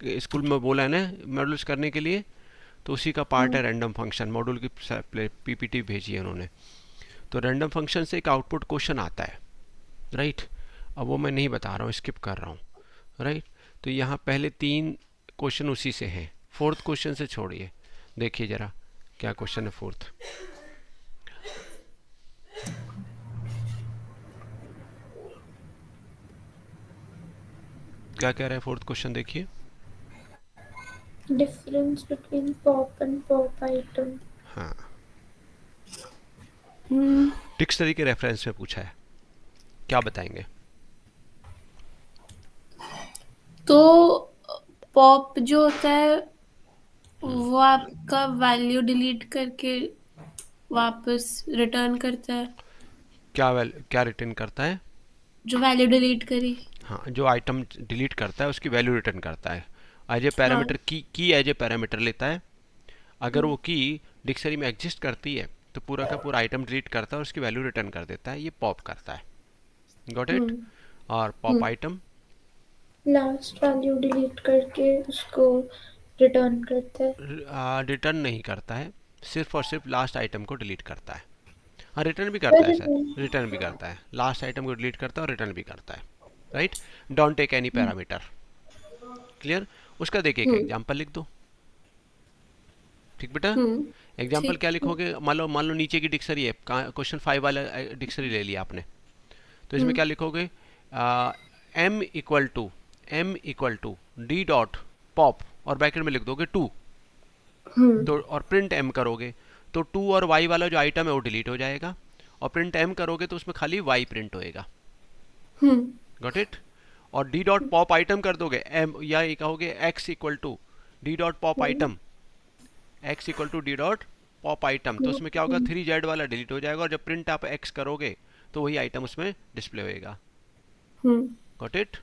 School में बोला है ना मॉड्यूल्स करने के लिए, तो उसी का पार्ट है रैंडम फंक्शन। मॉड्यूल की पीपीटी भेजी है उन्होंने। तो रैंडम फंक्शन से एक आउटपुट क्वेश्चन आता है, राइट। अब वो मैं नहीं बता रहा हूँ, स्किप कर रहा हूँ, राइट। तो यहाँ पहले 3 क्वेश्चन उसी से हैं, फोर्थ क्वेश्चन से छोड़िए। देखिए ज़रा क्या क्वेश्चन है फोर्थ। क्या कह रहा है फोर्थ क्वेश्चन, देखिए। Difference between pop and pop item. हाँ, हम्म, डिक्शनरी के रेफरेंस में पूछा है, क्या बताएंगे? तो पॉप जो होता है वो आपका वैल्यू डिलीट करके वापस रिटर्न करता है, क्या रिटर्न करता है? जो वैल्यू डिलीट करी। हाँ, जो आइटम डिलीट करता है उसकी वैल्यू रिटर्न करता है। एज ए हाँ। पैरामीटर की एज ए पैरामीटर लेता है। अगर हम्म, वो की डिक्शनरी में एग्जिस्ट करती है तो पूरा का पूरा आइटम डिलीट करता है और उसकी वैल्यू रिटर्न कर देता है। ये पॉप करता है, गॉट इट। हम्म, और pop item last value delete करके उसको रिटर्न करता है। रिटर्न नहीं करता है, सिर्फ और सिर्फ लास्ट आइटम को डिलीट करता है। हाँ, रिटर्न भी करता पर है सर, रिटर्न भी करता है, लास्ट आइटम को डिलीट करता है और रिटर्न भी करता है, right. Don't take any parameter, clear. उसका देखिए एक हम्म, एग्जांपल लिख दो, ठीक बेटा। हम्म, एग्जाम्पल ठीक क्या है। लिखोगे? मान लो नीचे की डिक्शनरी है, क्वेश्चन 5 वाला डिक्शनरी ले लिया आपने, तो इसमें हम्म, क्या लिखोगे? M equal to D dot pop, और ब्रैकेट में लिख दोगे 2, हम्म, तो और प्रिंट एम करोगे, तो 2 और वाई वाला जो आइटम है वो डिलीट हो जाएगा, और प्रिंट एम करोगे तो उसमें खाली वाई प्रिंट होएगा, हम्म, गॉट इट। और डी डॉट पॉप आइटम कर दोगे एम, या ये कहोगे X equal to D dot pop hmm, item, X equal to D dot pop item, तो उसमें क्या होगा? 3z वाला डिलीट हो जाएगा, और जब प्रिंट आप एक्स करोगे तो वही आइटम उसमें डिस्प्ले होएगा, हम्म, गॉट इट।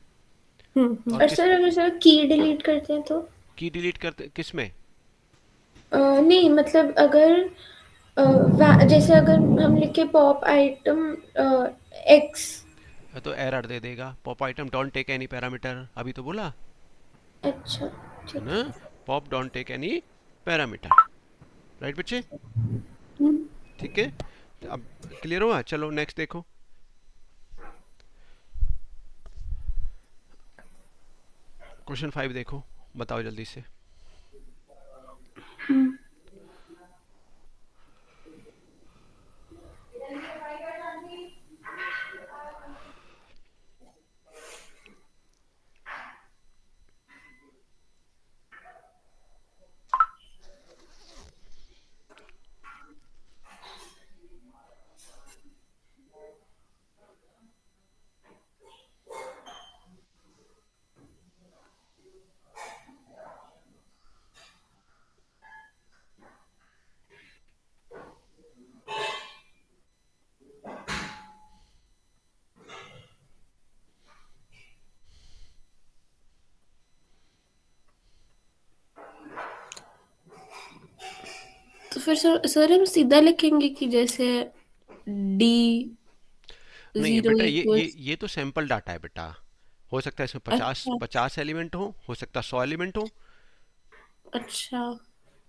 और और किस सर अगर सर की डिलीट करते हैं तो की डिलीट करते किस में? नहीं मतलब अगर जैसे अगर हम लिखे पॉप आइटम एक्स। तो एरर दे देगा, pop item don't take any parameter, अभी तो बोला अच्छा, है ठीक ना, है। Pop don't take any parameter, right बच्चे, हम्म, ठीक है। अब क्लियर हुआ? चलो नेक्स्ट देखो। क्वेश्चन 5 देखो, बताओ जल्दी से। हम्म। तो फिर सर हम सीधा लिखेंगे कि जैसे डी नहीं जीरो बेटा, इक्वल्स। ये तो सैंपल डाटा है बेटा। हो सकता है इसमें पचास अच्छा, पचास एलिमेंट हो सकता है 100 एलिमेंट हो। अच्छा।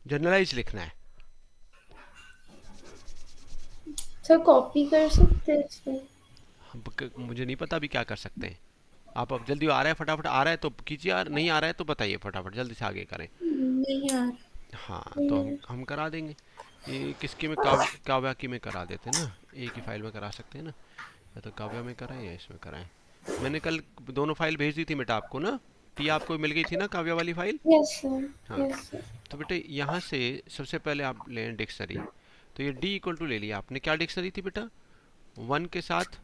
जनरलाइज लिखना है। सर कॉपी कर सकते हैं इसमें? मुझे नहीं पता अभी क्या कर सकते हैं। आप अब जल्दी आ रहा है, फटाफट आ रहा है तो कीजिए, यार नहीं आ रहा है तो बताइए फटाफट, जल्दी से आगे करें। नहीं यार। हाँ, तो नहीं हम करा देंगे। ये किसके में काव्या की में करा देते हैं ना, एक ही फाइल में करा सकते हैं ना। या तो काव्या में कराएं या इसमें कराएं। मैंने कल दोनों फाइल भेज दी थी बेटा आपको ना, टी आपको मिल गई थी ना काव्या वाली फाइल। Yes sir. हाँ, यस सर। तो बेटे यहाँ से सबसे पहले आप लें डिक्शनरी। तो ये डी इक्वल टू ले लिया आपने, क्या डिक्शनरी थी बेटा? 1 के साथ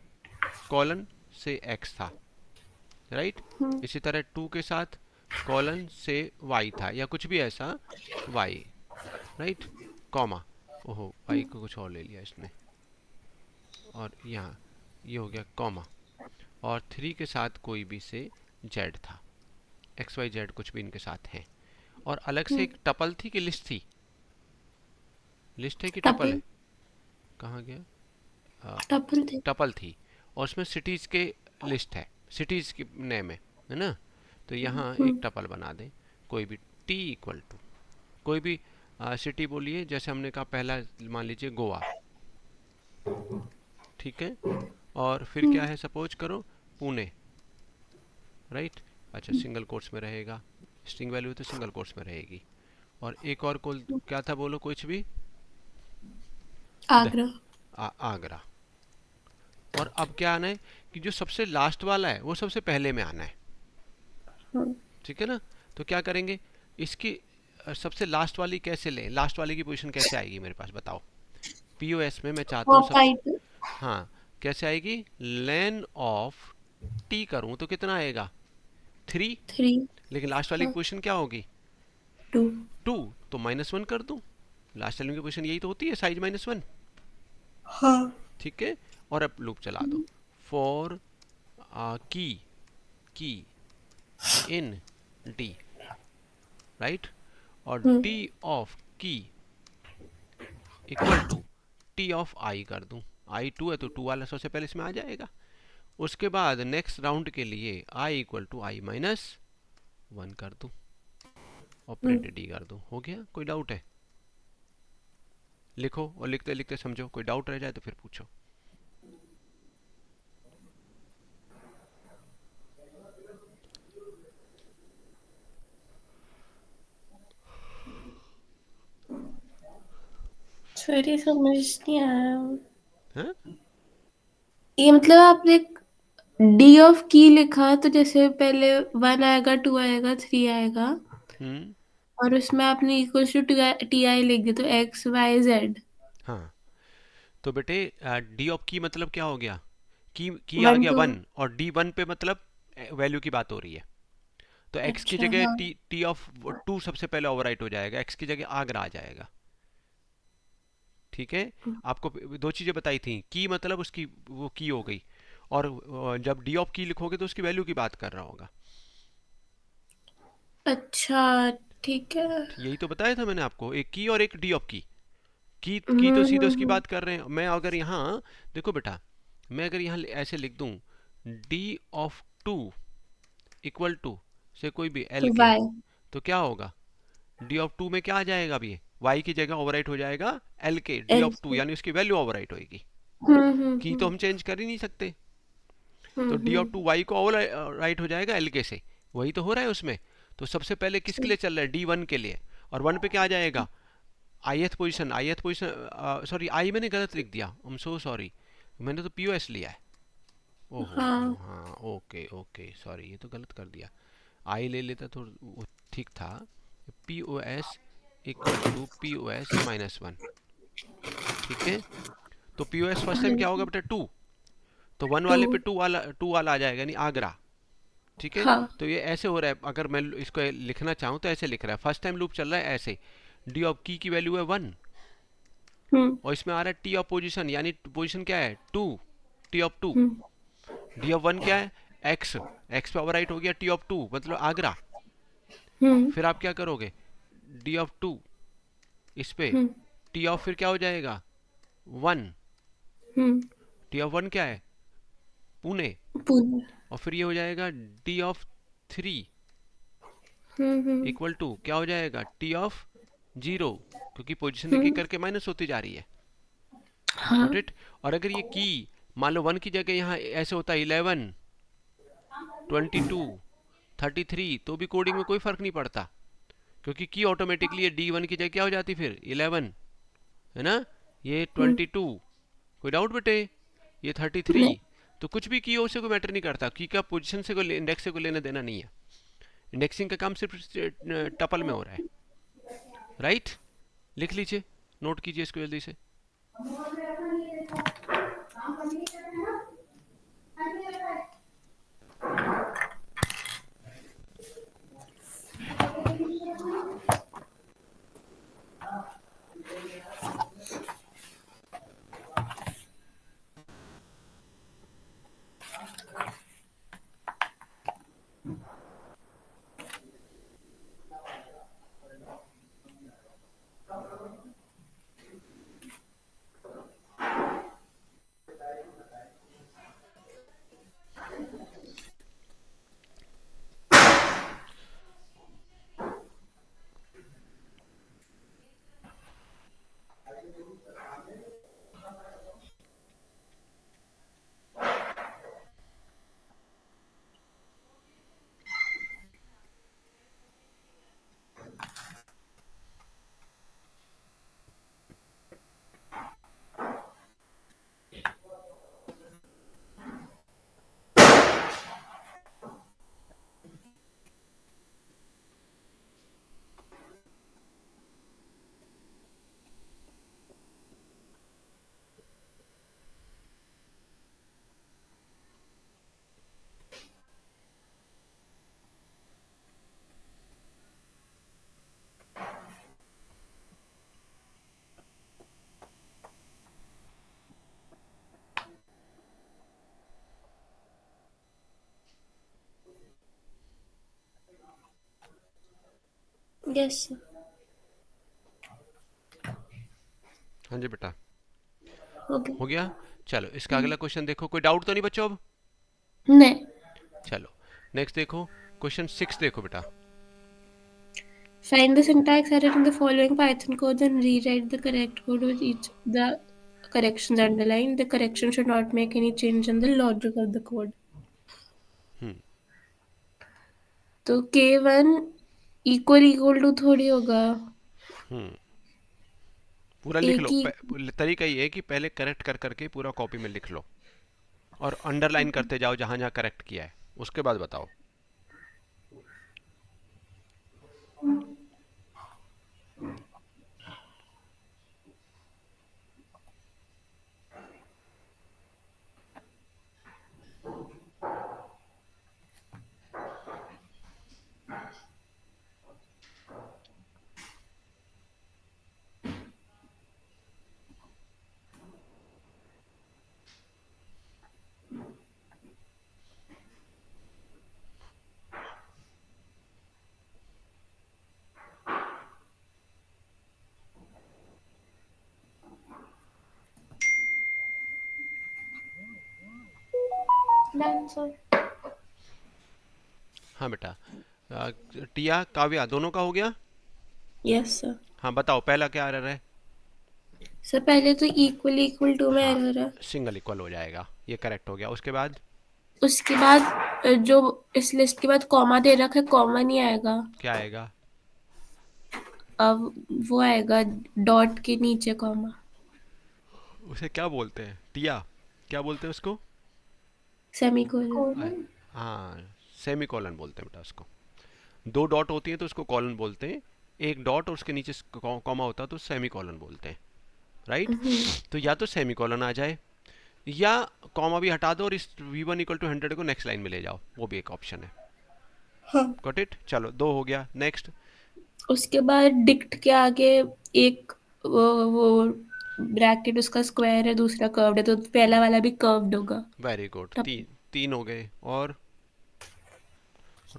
कॉलन से एक्स था, राइट। इसी तरह 2 के साथ कॉलन से वाई था, या कुछ भी ऐसा वाई, राइट, कॉमा। ओहो, वाई को कुछ और ले लिया इसने, और यहाँ ये हो गया कॉमा। और 3 के साथ कोई भी से जेड था, एक्स वाई जेड कुछ भी इनके साथ है। और अलग से एक टपल थी कि लिस्ट थी? लिस्ट है कि टपल टपल। है? कहाँ गया? टपल थे। टपल थी, और उसमें सिटीज़ के लिस्ट है, सिटीज़ की नेम है ना। तो यहाँ एक टपल बना दें। कोई भी टी इक्वल टू कोई भी सिटी बोलिए, जैसे हमने कहा पहला मान लीजिए गोवा, ठीक है, और फिर क्या है, सपोज करो पुणे, राइट। अच्छा, सिंगल कोट्स में रहेगा, स्ट्रिंग वैल्यू तो सिंगल कोट्स में रहेगी। और एक और कोल क्या था, बोलो कुछ भी। आगरा। आगरा। और अब क्या आना है कि जो सबसे लास्ट वाला है वो सबसे पहले में आना है, हाँ, ठीक है ना। तो क्या करेंगे, इसकी सबसे लास्ट वाली कैसे लें, लास्ट वाली की पोजीशन कैसे आएगी मेरे पास, बताओ। पीओएस में मैं चाहता हूँ सबसे, टाइटल। हाँ, कैसे आएगी, लेन ऑफ टी करूँ तो कितना आएगा, 3। 3। लेकिन लास्ट वाली की हाँ, पोजीशन क्या होगी, 2। 2, तो -1 कर दूं। लास्ट वाली की पोजीशन यही तो होती है, साइज -1, हाँ। ठीक है। और अब लूप चला दो, फॉर की की इन डी, राइट। और टी ऑफ की इक्वल टू टी ऑफ आई कर दूं। आई 2 है तो 2 वाला सबसे पहले इसमें आ जाएगा। उसके बाद नेक्स्ट राउंड के लिए आई इक्वल टू आई माइनस 1 कर दूं और प्रिंट डी कर दूं। हो गया, कोई डाउट है, लिखो और लिखते लिखते समझो, कोई डाउट रह जाए तो फिर पूछो। सॉरी, समझ नहीं आया। हाँ, ये मतलब आपने डी ऑफ की लिखा तो जैसे पहले 1 आएगा, 2 आएगा, 3 आएगा, हम्म, और उसमें आपने इक्वल टू टी आई लिख दिया, तो एक्स वाई जेड। हाँ। तो बेटे डी ऑफ की मतलब क्या हो गया, की आ 1 गया 2। 1, और डी 1 पे मतलब वैल्यू की बात हो रही है। तो एक्स की अच्छा, जगह हाँ। टी ऑफ 2 सबसे पहले ओवरराइट हो जाएगा, एक्स की जगह आगरा आ जाएगा, ठीक है। आपको दो चीजें बताई थी, की मतलब उसकी वो की हो गई, और जब डी ऑफ की लिखोगे तो उसकी वैल्यू की बात कर रहा होगा। अच्छा, ठीक है। यही तो बताया था मैंने आपको, एक की और एक डी ऑफ की तो सीधे उसकी हम्म। बात कर रहे हैं। मैं अगर यहाँ देखो बेटा, मैं अगर यहाँ ऐसे लिख दूं, डी ऑफ 2 इक्वल टू से कोई भी एल के, वाई। तो क्या होगा, डी ऑफ 2 में क्या आ जाएगा, अभी वाई की जगह ओवरराइट हो जाएगा एल के, डी एल ऑफ 2 के। यानी उसकी वैल्यू ओवरराइट होएगी। की तो हम्म। हम चेंज कर ही नहीं सकते, तो डी ऑफ हम्म। 2 वाई को ओवर राइट हो जाएगा एल के से, वही तो हो रहा है उसमें। तो सबसे पहले किसके लिए चल रहा है, डी 1 के लिए, और 1 पे क्या आ जाएगा, आईएथ पोजीशन, सॉरी आई मैंने गलत लिख दिया, आई एम सो सॉरी, मैंने तो पीओएस लिया है। ओहो हो, हाँ। हाँ, ओके ओके, सॉरी, ये तो गलत कर दिया। आई ले लेता तो वो ठीक था। पीओएस इक्वल टू पीओएस -1, ठीक है। तो पीओएस फर्स्ट टाइम क्या होगा बेटा, 2, तो 1 टू। वाले पे 2 वाला आ जाएगा, यानी आगरा, ठीक है। हाँ। तो ये ऐसे हो रहा है, अगर मैं इसको लिखना चाहूँ तो ऐसे लिख रहा है, फर्स्ट टाइम लूप चल रहा है ऐसे, डी ऑफ की वैल्यू है 1, हम्म। और इसमें आ रहा है टी ऑफ पोजीशन, यानी पोजीशन क्या है 2, T of 2, hmm. D of 1 क्या है, एक्स, एक्स पे ओवरराइट हो गया टी ऑफ 2 मतलब आगरा। हम्म। फिर आप क्या करोगे, डी ऑफ 2 इस पे, हम्म। टी ऑफ फिर क्या हो जाएगा 1, हम्म। टी ऑफ 1 क्या है, पुणे, पुणे। और फिर ये हो जाएगा D of 3 hmm. Equal to क्या हो जाएगा, टी ऑफ 0, क्योंकि पोजीशन एक एक हम्म। करके माइनस होती जा रही है, हाँ। Got it. और अगर ये की मान लो 1 की जगह यहाँ ऐसे होता है 11, 22, 33, तो भी कोडिंग में कोई फर्क नहीं पड़ता, क्योंकि की ऑटोमेटिकली ये डी 1 की जगह क्या हो जाती फिर 11, है ना, ये हम्म। 22, कोई डाउट बेटे, ये 33, नहीं। तो कुछ भी की हो उससे कोई मैटर नहीं करता, की का पोजीशन से कोई इंडेक्स से कोई लेना देना नहीं है, इंडेक्सिंग का काम सिर्फ टपल में हो रहा है, राइट। लिख लीजिए, नोट कीजिए इसको जल्दी से। Yes sir. हाँ जी बेटा, ओके। हो गया। चलो इसका अगला क्वेश्चन देखो, कोई डाउट तो नहीं बच्चों अब? नहीं। चलो नेक्स्ट देखो, क्वेश्चन 6 देखो बेटा। Find the syntax error in the following Python code and rewrite the correct code with each the corrections underlined. The correction should not make any change in the logic of the code. हम्म तो K1 equal to थोड़ी होगा हम्म पूरा लिख एक लो। ही। तरीका ये है कि पहले करेक्ट कर करके पूरा कॉपी में लिख लो और अंडरलाइन करते जाओ जहां जहां करेक्ट किया है, उसके बाद बताओ। Done sir. हाँ बेटा, टिया काव्या दोनों का हो गया। Yes sir. हाँ बताओ, पहला क्या एरर है? सर पहले तो इक्वल टू में हाँ, एरर है। सिंगल इक्वल हो जाएगा, ये करेक्ट हो गया। उसके बाद उसके बाद जो इस लिस्ट के बाद कॉमा दे रखा है कॉमा नहीं आएगा। क्या आएगा? अब वो आएगा डॉट के नीचे कॉमा। उसे क्या बोलते हैं टिया, क्या बोलते हैं उसको? सेमीकोलन। आ- कोलन। हाँ, सेमी कॉलन बोलते हैं बेटा उसको। दो डॉट होती हैं तो उसको कॉलन बोलते हैं, एक डॉट और उसके नीचे कॉमा होता है तो सेमी कॉलन बोलते हैं, राइट? तो या तो सेमी कॉलन आ जाए, या कॉमा भी हटा दो और इस v1 = 100 को नेक्स्ट लाइन में ले जाओ, वो भी एक ऑप्शन है। हाँ। Got it? चलो दो हो गया। नेक्स्ट, उसके बाद डिक्ट के आगे एक वो ब्रैकेट उसका स्क्वायर है दूसरा कर्व्ड है तो पहला वाला भी कर्व्ड होगा। वेरी गुड, तब तीन तीन हो गए। और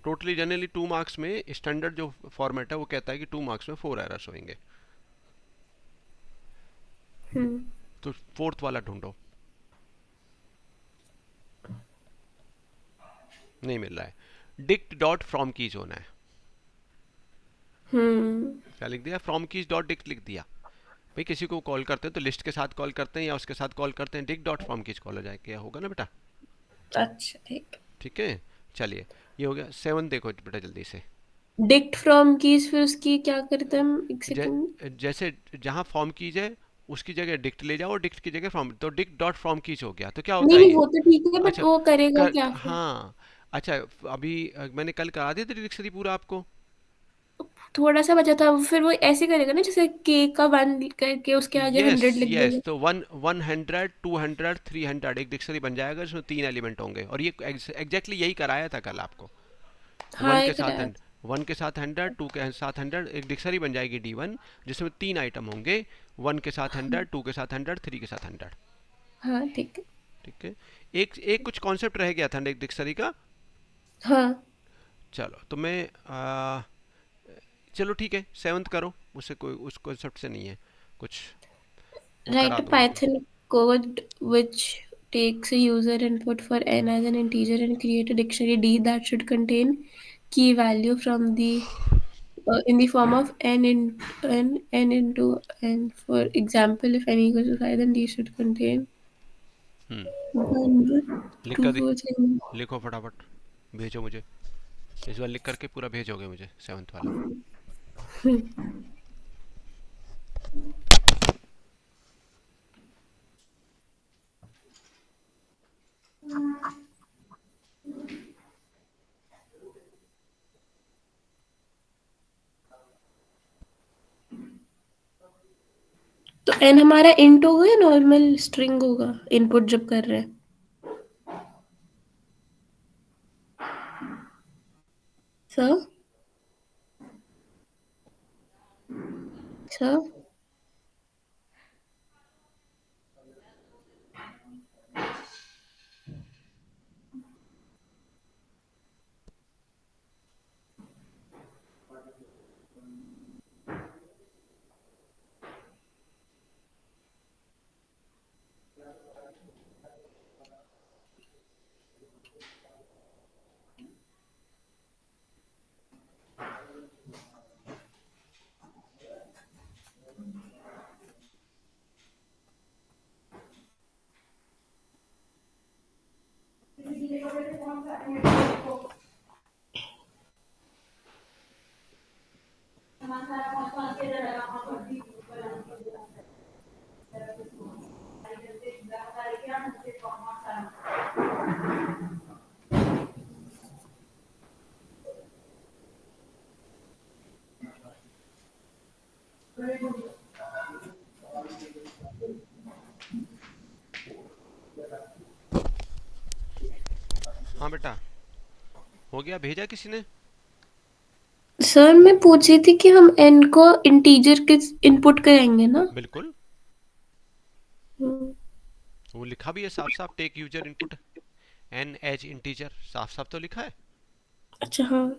टोटली जनरली 2 मार्क्स में स्टैंडर्ड जो फॉर्मेट है वो कहता है कि 2 मार्क्स में 4 एरर्स होंगे, हम्म तो फोर्थ वाला ढूंढो। नहीं मिल रहा है। डिक्ट डॉट फ्रॉम कीज होना है। हम्म क्या लिख दिया? फ्रॉम कीज डॉट डिक्ट लिख दिया। भाई किसी को कॉल करते हैं तो लिस्ट के साथ कॉल करते हैं या उसके साथ कॉल करते हैं, dict dot from keys call हो जाए, क्या होगा ना बेटा? अच्छा ठीक। ठीक है, चलिए ये हो गया। 7 देखो बेटा जल्दी से। डिक्ट फ्रॉम कीज फिर उसकी क्या करते हैं हम एक सेकंड। जैसे जहां फॉर्म कीज है उसकी जगह डिक्ट ले जाओ और डिक्ट की जगह फ्रॉम, तो डिक्ट डॉट फ्रॉम कीज हो गया। तो क्या होता नहीं है नहीं ये? वो तो ठीक है बट अच्छा, वो करेगा कर क्या फिर। हाँ, अच्छा, अभी मैंने कल करा दिया था डिक्शनरी पूरा आपको। थोड़ा सा बचा था फिर वो ऐसे करेगा ना जैसे के का 1 करके उसके आगे यस 100 लिख यस, देगा। तो 100 200 300 एक डिक्शनरी बन जाएगा जिसमें 3 एलिमेंट होंगे, और ये एग्जैक्टली यही कराया था कल आपको। हाँ वन के एक साथ रहा। हंड 1 के साथ 100, 2 के साथ 100, एक डिक्शनरी बन जाएगी D1 जिसमें 3 आइटम होंगे, 1 के साथ 100, 2 के साथ 100, 3 के साथ 100। हाँ ठीक है। ठीक है, एक एक कुछ कॉन्सेप्ट रह गया था एक डिक्शनरी का। हाँ। चलो तो मैं चलो ठीक है, 7th करो, उससे कोई उस कॉन्सेप्ट से नहीं है कुछ, वो करा Write a दूंगा मैं। Python code which takes a user input for n as an integer and create a dictionary D that should contain key value from the in the form of n into n. For example, if n equals to 5, then D should contain हम्म 1, लिख 2, कर 4, 3. लिखो फटाफट, भेजो मुझे। इस बार लिख करके पूरा भेजोगे मुझे 7th वाला। तो n हमारा int होगा या नॉर्मल स्ट्रिंग होगा इनपुट जब कर रहे हैं। सर सर हाँ बेटा, हो गया, भेजा किसी ने? सर मैं पूछ रही थी कि हम n को इंटीजर किस इनपुट करेंगे ना? बिल्कुल, हम्म, वो लिखा भी है साफ साफ, take user input N as integer, साफ साफ तो लिखा है। अच्छा हाँ।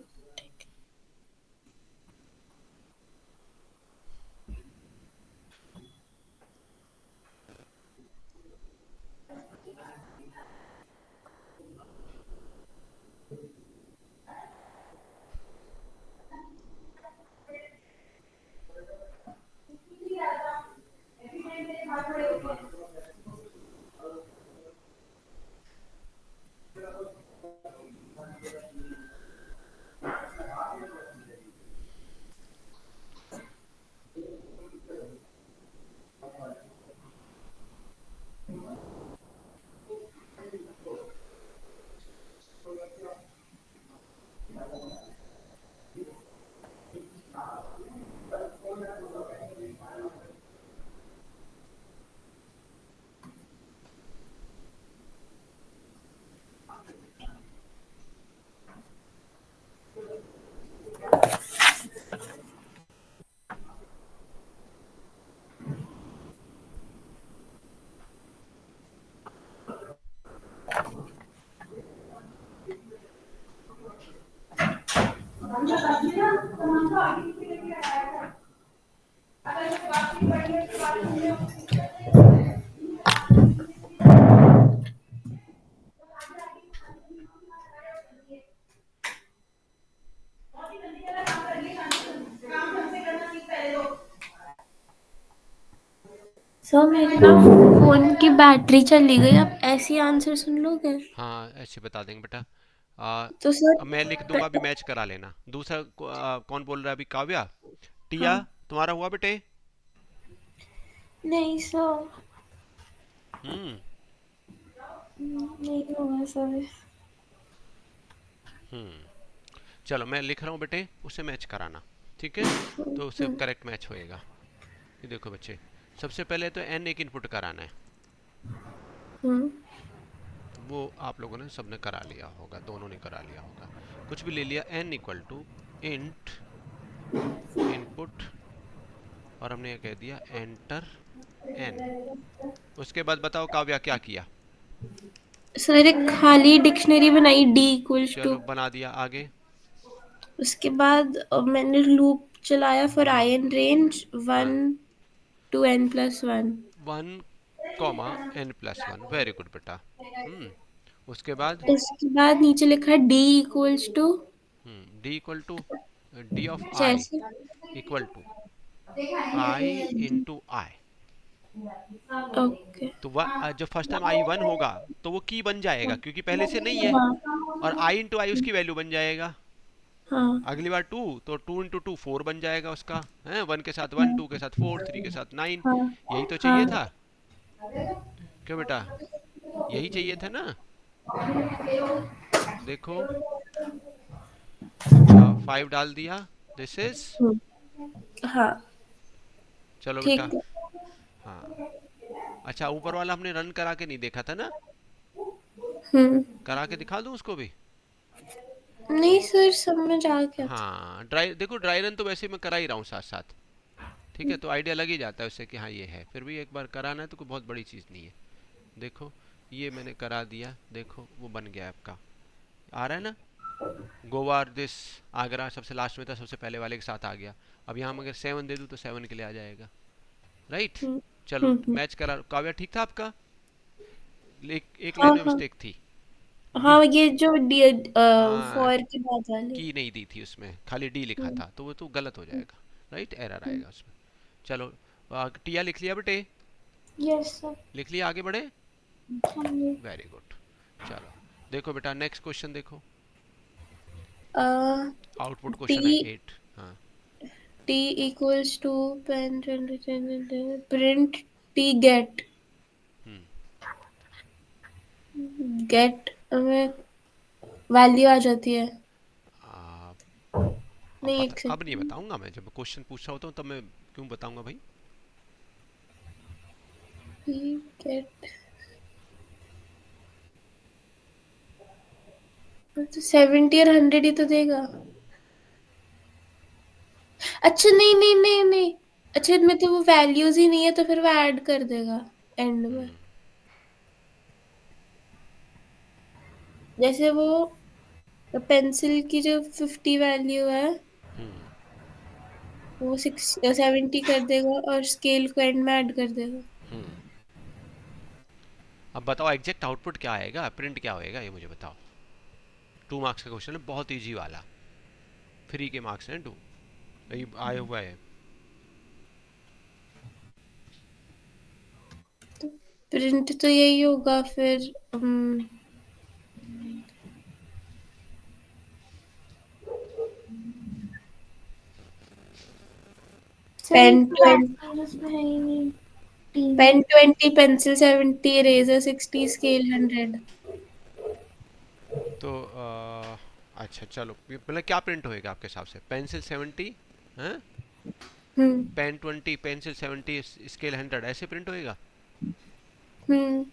सर मेरे ना फोन की बैटरी चली गई, आप ऐसी आंसर सुन लोगे? हाँ ऐसे बता देंगे बेटा। तो सर अब मैं लिख दूंगा, अभी मैच करा लेना। दूसरा कौन बोल रहा है अभी? काव्या? टिया, हाँ। तुम्हारा हुआ बेटे? नहीं सर, हम्म। नहीं हुआ सर। हम्म। चलो मैं लिख रहा हूँ बेटे, उसे मैच कराना, ठीक है? तो उसे करेक्ट मैच होएगा। ये देखो बच्चे, सबसे पहले तो एन एक इनपुट कराना है, हम्म, वो आप लोगों ने सबने करा लिया होगा, दोनों ने करा लिया होगा। कुछ भी ले लिया, N equal to int input, और हमने ये कह दिया एंटर एन। उसके बाद बताओ काव्या क्या किया? सर एक खाली डिक्शनरी बनाई d इक्वल्स टू। चलो बना दिया, आगे? उसके बाद मैंने लूप चलाया फॉर आई एन रेंज हाँ, 1 to n+1। 1, n+1, very good बेटा। हम्म। उसके बाद उसके बाद नीचे लिखा d equals to D equal to D of I जैसे। Equal to I into I. Okay. तो जब फर्स्ट टाइम आई 1 होगा तो वो की बन जाएगा, क्योंकि पहले से नहीं है, और आई इंटू आई उसकी वैल्यू बन जाएगा। हाँ अगली बार 2 तो 2 इंटू 2 4 बन जाएगा उसका, है? 1 के साथ 1, हाँ 2 के साथ 4, 3 के साथ 9। हाँ यही तो चाहिए हाँ था, क्यों बेटा? यही चाहिए था ना? देखो, 5 डाल दिया, दिस इज। हाँ चलो बेटा। ठीक है। हाँ, अच्छा ऊपर वाला हमने रन करा के नहीं देखा था ना? हम्म। करा के दिखा दूं उसको भी? नहीं सर समझ आ गया था। हाँ, ड्राई देखो, ड्राई रन तो वैसे ही मैं करा ही रहा हूँ साथ साथ, ठीक है? तो आइडिया लग ही जाता है उससे कि हाँ ये है, फिर भी एक बार कराना है तो कोई बहुत बड़ी चीज़ नहीं है। देखो, ये मैंने करा दिया, देखो वो बन गया आपका, आ रहा है ना? गोवा दिस, आगरा सबसे लास्ट में था, सबसे पहले वाले के साथ आ गया। अब यहाँ मैं अगर 7 दे दूँ तो 7 के लिए आ जाएगा, राइट? हम्म चलो हम्म। मैच करा। काव्या ठीक था आपका? एक हाँ लाइन में हाँ मिस्टेक थी। डी, हाँ, ये जो हाँ, फॉर के बाद वाली। की नहीं दी थी उसमें, खाली डी लिखा हम्म था, तो वो तो गलत हो जाएगा, राइट? एरर हम्म। आएगा उसमें। चलो, टिया लिख लिया बेटे? Yes sir. लिख लिया, आगे बढ़े? हाँ जी। Very good. चलो देखो बेटा, नेक्स्ट क्वेश्चन देखो। अ आउटपुट टी क्वेश्चन है 8। हाँ, t equals to print t get get में वैल्यू आ जाती है। आ, नहीं, एक अब नहीं सेकंड। बताऊंगा मैं, जब क्वेश्चन पूछ रहा होता हूँ तब मैं क्यों बताऊंगा भाई। t get तो 70 और 100 ही तो देगा। अच्छा नहीं नहीं नहीं नहीं, अच्छा इनमें तो वो वैल्यूज ही नहीं है, तो फिर वो ऐड कर देगा एंड में। जैसे वो पेंसिल की जो 50 वैल्यू है वो 70 कर देगा और स्केल को एंड में ऐड कर देगा। अब बताओ एग्जैक्ट आउटपुट क्या आएगा, प्रिंट क्या होएगा, ये मुझे बताओ। 2 मार्क्स का क्वेश्चन है, बहुत इजी वाला, फ्री के मार्क्स हैं 2, ये आया हुआ है। तो प्रिंट तो यही होगा फिर। सर पेन एक ट्वेंटी वैल्यूज उसमें है ही नहीं टीम में। Pen 20, pencil 70, eraser 60, scale 100। तो अच्छा चलो, मतलब क्या प्रिंट होएगा आपके हिसाब से, पेंसिल 70 हैं, हम्म पेन 20, पेंसिल 70, स्केल 100, ऐसे प्रिंट होएगा। हम्म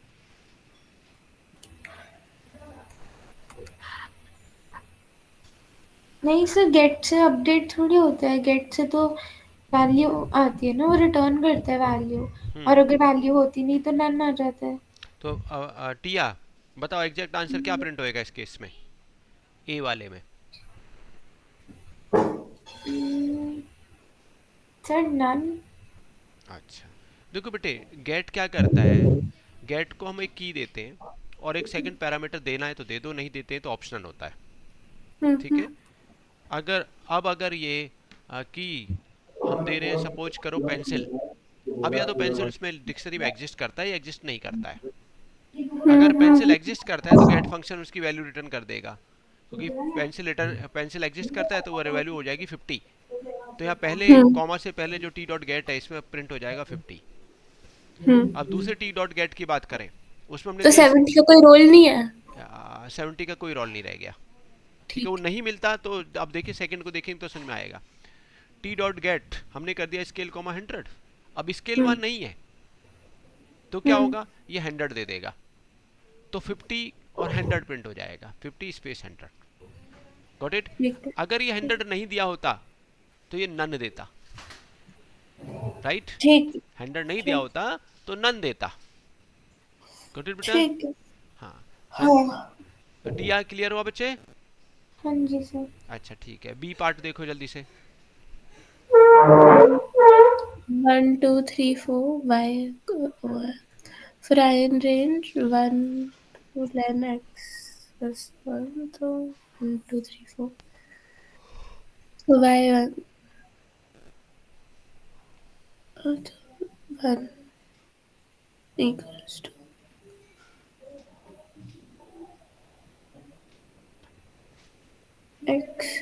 नहीं सर, गेट से अपडेट थोड़ी होता है, गेट से तो वैल्यू आती है ना, वो रिटर्न करता है वैल्यू, और अगर वैल्यू होती नहीं तो नन आ जाता है। तो टिया बताओ एग्जैक्ट आंसर क्या प्रिंट होएगा इस केस में, ए वाले में। हम्म, सर नन। अच्छा देखो बेटे, गेट क्या करता है, गेट को हम एक की देते हैं और एक सेकंड पैरामीटर देना है तो दे दो, नहीं देते हैं तो ऑप्शनल होता है, ठीक है। हम्म अगर ये की हम दे रहे हैं, सपोज करो पेंसिल, अब या तो पेंसिल उसमें डिक्शनरी में एग्जिस्ट करता है या एग्जिस्ट नहीं करता है। अगर पेंसिल हम्म एग्जिस्ट करता है तो गेट फंक्शन उसकी वैल्यू रिटर्न कर देगा, क्योंकि पेंसिल एग्जिस्ट करता है तो वो वैल्यू हो जाएगी 50। तो यहाँ पहले हम्म कॉमा से पहले जो टी डॉट गेट है इसमें प्रिंट हो जाएगा 50। अब हम्म दूसरे टी डॉट गेट की बात करें, उसमें हमने तो दिया 70 का कोई रोल नहीं है। 70 का कोई रोल नहीं रह गया, ठीक है। वो ठीक नहीं मिलता तो अब देखिए सेकंड को देखेंगे तो समझ में आएगा। टी डॉट गेट हमने कर दिया स्केल कॉमा 100, अब स्केल है। वहां नहीं है तो क्या हम्म होगा, ये 100 दे देगा, तो 50 और 100 प्रिंट हो जाएगा, 50 स्पेस 100, गॉट इट। ठीक है। अगर ये 100 नहीं दिया होता तो ये नन देता, राइट। ठीक 100 नहीं दिया ठीक। होता तो नन देता, गॉट इट बेटा। ठीक है। हाँ हाँ। टिया क्लियर हुआ बच्चे। हाँ जी सर। अच्छा ठीक है, बी पार्ट देखो जल्दी से। 1 2 3 4 Y for iron range 1 to 10x plus 1, तो 1 2 3 4, so y1 1 equals to x।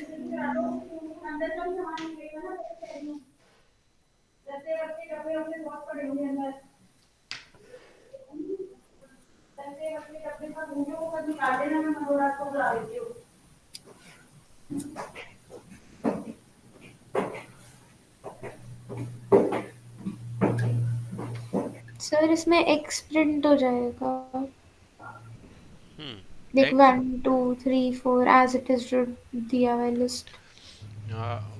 Sir इसमें एक्स प्रिंट हो जाएगा, like X 1 2 3 4 as it is जो दिया हुआ है लिस्ट।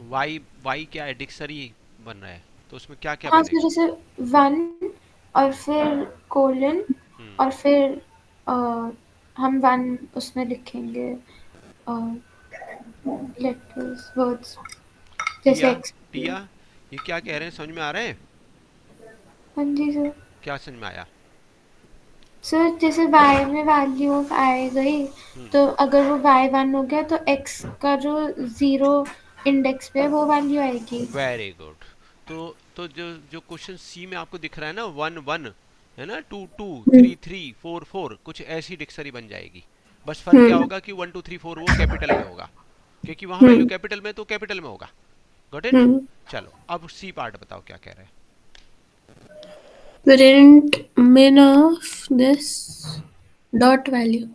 वाई, वाई क्या है, डिक्शनरी बन रहा है तो उसमें क्या क्या हाँ सर, बनेगा। जैसे 1 और फिर कोलन, और फिर अ, हम 1 उसमें लिखेंगे लेटर्स वर्ड्स टिया जैसे एक्स। टिया ये क्या कह रहे हैं, समझ में आ रहे हैं, हाँ जी सर। क्या समझ में आया। सर जैसे y में वैल्यू ऑफ आई गई, तो अगर वो y1 हो गया तो x का जो 0 इंडेक्स पे है वो वैल्यू आएगी। Very good. तो जो जो क्वेश्चन सी में आपको दिख रहा है ना, 1 1 है ना, 2 2 हम्म 3 3 4 4, कुछ ऐसी डिक्शनरी बन जाएगी। बस फर्क क्या हम्म होगा कि 1 2 3 4 वो कैपिटल में होगा, क्योंकि वहां वैल्यू हम्म कैपिटल में तो कैपिटल में होगा, गॉट इट। हम्म चलो अब सी पार्ट बताओ क्या कह रहे हैं। Print min of this dot value.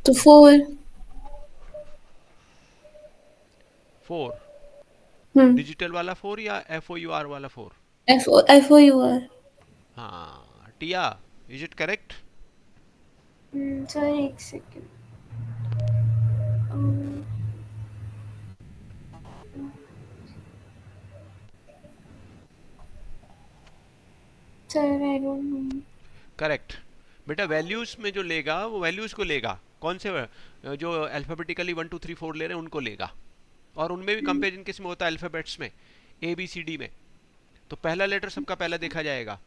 तो 4. 4 डिजिटल वाला 4 या FOUR वाला 4? FOUR. हाँ टिया, इज इट करेक्ट? सर एक second. Sir I don't know. Correct बेटा, वैल्यूज में जो लेगा वो वैल्यूज को लेगा, कौन से जो अल्फाबेटिकली 1 2 3 4 ले रहे हैं उनको लेगा, और उनमें भी कंपेरिजन किस में होता है, अल्फाबेट्स में, ABCD में। तो पहला लेटर सबका पहला देखा जाएगा,